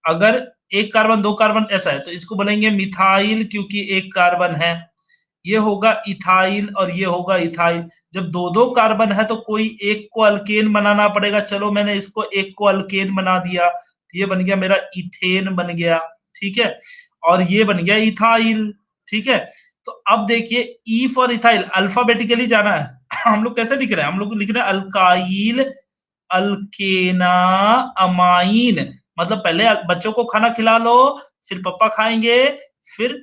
अगर 1 कार्बन 2 कार्बन ऐसा है तो इसको बोलेंगे मिथाइल, क्योंकि 1 कार्बन है। ये होगा इथाइल और ये होगा इथाइल। जब 2-2 कार्बन है तो कोई एक को अल्केन बनाना पड़ेगा। चलो मैंने इसको एक को अल्केन बना दिया, ये बन गया मेरा इथेन बन गया, ठीक है? और ये बन गया इथाइल, ठीक है? तो अब देखिए, ई फॉर इथाइल अल्फाबेटिकली जाना है। हम लोग कैसे लिख रहे हैं? हम लोग लिख रहे हैं अल्काइल अल्केना अमाइन। मतलब पहले बच्चों को खाना खिला लो, फिर पापा खाएंगे, फिर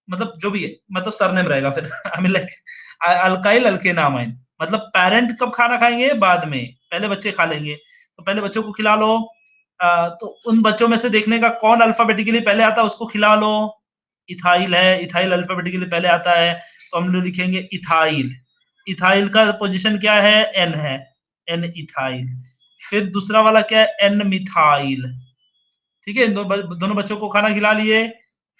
मतलब जो भी है, मतलब सरनेम रहेगा फिर। I mean like alkyl alkanamine. मतलब पेरेंट कब खाना खाएंगे? बाद में, पहले बच्चे खा लेंगे। तो पहले बच्चों को खिला लो। तो उन बच्चों में से देखने का कौन अल्फाबेटिकली पहले आता है, उसको खिला लो। इथाइल है, इथाइल अल्फाबेटिकली पहले आता है, तो हम लोग लिखेंगे इथाइल। इथाइल का पोजीशन क्या है? एन है, एन इथाइल। फिर दूसरा वाला क्या है? एन मिथाइल, ठीक है? दोनों बच्चों को खाना खिला लिए,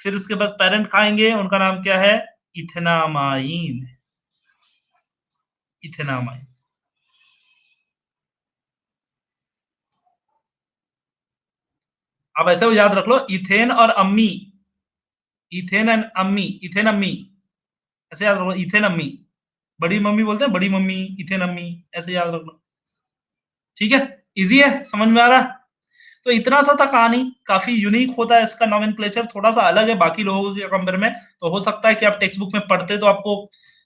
फिर उसके बाद पेरेंट खाएंगे, उनका नाम क्या है? Ethanamine, ethanamine. अब ऐसे वो याद रख लो, इथेन और अम्मी, इथेन एंड अम्मी, इथेन अम्मी, ऐसे याद रखो, इथेन अम्मी। बड़ी मम्मी बोलते हैं, बड़ी मम्मी, इथेन अम्मी, ऐसे याद रख लो, ठीक है? इजी है, समझ में आ रहा है? तो इतना सा था कहानी। काफी यूनिक होता है इसका नॉमेनक्लेचर, थोड़ा सा अलग है बाकी लोगों के कंपेयर में। तो हो सकता है कि आप टेक्स्ट बुक में पढ़ते तो आपको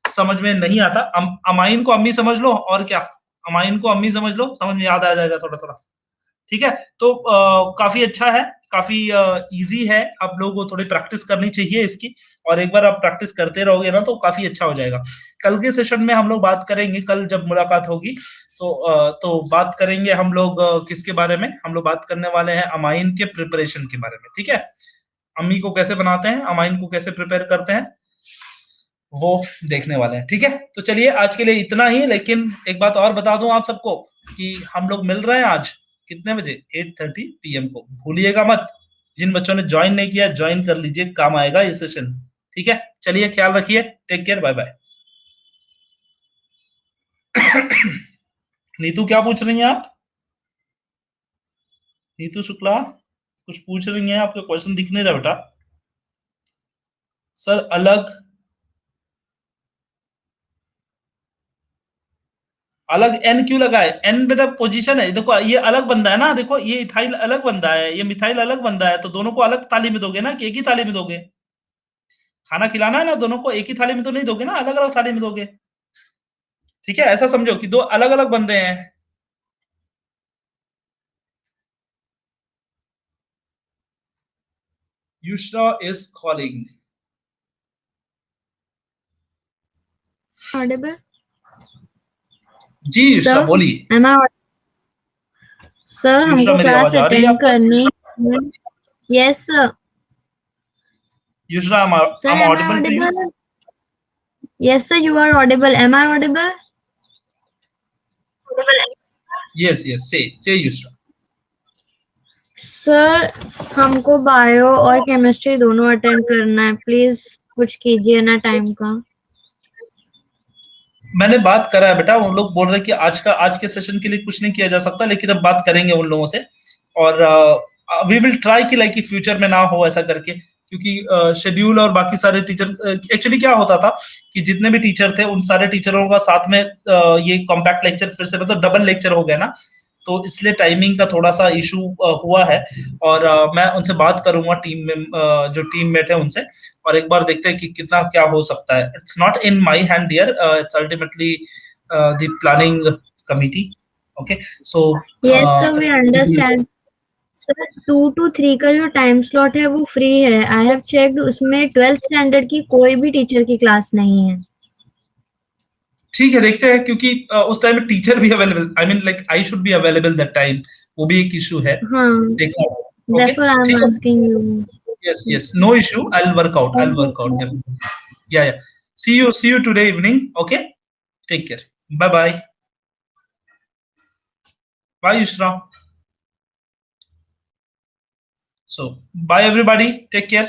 समझ में नहीं आता। अमाइन को अम्मी समझ लो, और क्या, अमाइन को अम्मी समझ लो, समझ में याद आ जाएगा थोड़ा थोड़ा, ठीक है? तो काफी अच्छा है, काफी इजी है। आप लोगों को थोड़ी प्रैक्टिस करनी चाहिए इसकी, और एक बार आप प्रैक्टिस करते रहोगे ना तो काफी अच्छा हो जाएगा। कल के सेशन में हम लोग बात करेंगे, कल जब मुलाकात होगी तो बात करेंगे हम लोग किसके बारे में? हम लोग बात करने वाले हैं अमाइन के प्रिपरेशन के बारे में, ठीक है? अम्मी को कैसे बनाते हैं, अमाइन को कैसे प्रिपेयर करते हैं, वो देखने वाले हैं, ठीक है? तो चलिए आज के लिए इतना ही। लेकिन एक बात और बता दूं आप सबको कि हम लोग मिल रहे हैं आज कितने बजे? 8:30 PM को, भूलिएगा मत। जिन बच्चों ने ज्वाइन नहीं किया, ज्वाइन कर लीजिए, काम आएगा ये सेशन, ठीक है? चलिए, ख्याल रखिए, take care, bye bye. Neetu, क्या पूछ रही हैं आप? नीतू शुक्ला कुछ पूछ रही हैं, आपके क्वेश्चन दिख नहीं रहा बेटा। सर अलग, अलग एन क्यों लगा है? एन बेटा पोजीशन है, देखो ये अलग बंदा है ना, देखो ये इथाइल अलग बंदा है, ये मिथाइल अलग बंदा है, तो दोनों को अलग थाली में दोगे ना, कि एक ही थाली में दोगे? खाना खिलाना है ना, दोनों को एक ही थाली में तो नहीं दोगे ना, अलग अलग थाली में दोगे, ठीक है? ऐसा समझो कि 2 अलग अलग बंदे हैं। Yushra is calling. Audible? जी युश्रा Sir, बोलिए। am I Sir, युश्रा हमको मेरी क्लास आवाज आ रही है अटेंड आपको? करनी है। Yes, sir. Yushra, Sir, I'm am I audible to you? audible? Yes, sir, you are audible. Am I audible? Yes, say Yushra. Sir हमको बायो और केमिस्ट्री दोनों अटेंड करना है, प्लीज कुछ कीजिए ना टाइम का। मैंने बात करा है बेटा, उन लोग बोल रहे हैं कि आज के सेशन के लिए कुछ नहीं किया जा सकता, लेकिन अब बात करेंगे उन लोगों से। और वी विल ट्राई कि लाइक फ्यूचर में ना हो ऐसा करके, क्योंकि शेड्यूल और बाकी सारे टीचर, एक्चुअली क्या होता था कि जितने भी टीचर थे उन सारे टीचरों का साथ में ये कॉम्पैक्ट लेक्चर फिर से मतलब डबल लेक्चर हो गया ना, तो इसलिए टाइमिंग का थोड़ा सा इशू हुआ है। और मैं उनसे बात करूंगा, टीम में जो टीममेट है उनसे, और एक बार देखते हैं कि कितना क्या हो सकता है। It's not in my hand dear, it's ultimately the planning committee. Okay, so yes sir, we understand. Sir 2 to 3 का जो टाइम स्लॉट है वो फ्री है। आई हैव चेक्ड, उसमें 12th स्टैंडर्ड की कोई भी टीचर की क्लास नहीं है। ठीक है, देखते हैं, क्योंकि उस टाइम में टीचर भी available, I mean like I should be available that time, वो भी एक इशू है। हाँ, देखा। ओके, therefore I am ठीक है। asking you. Yes yes, no issue, I will work out, I will Thank you, work out. sir. Yeah see you today evening. Okay, take care, bye bye, bye Yushra. So bye everybody, take care.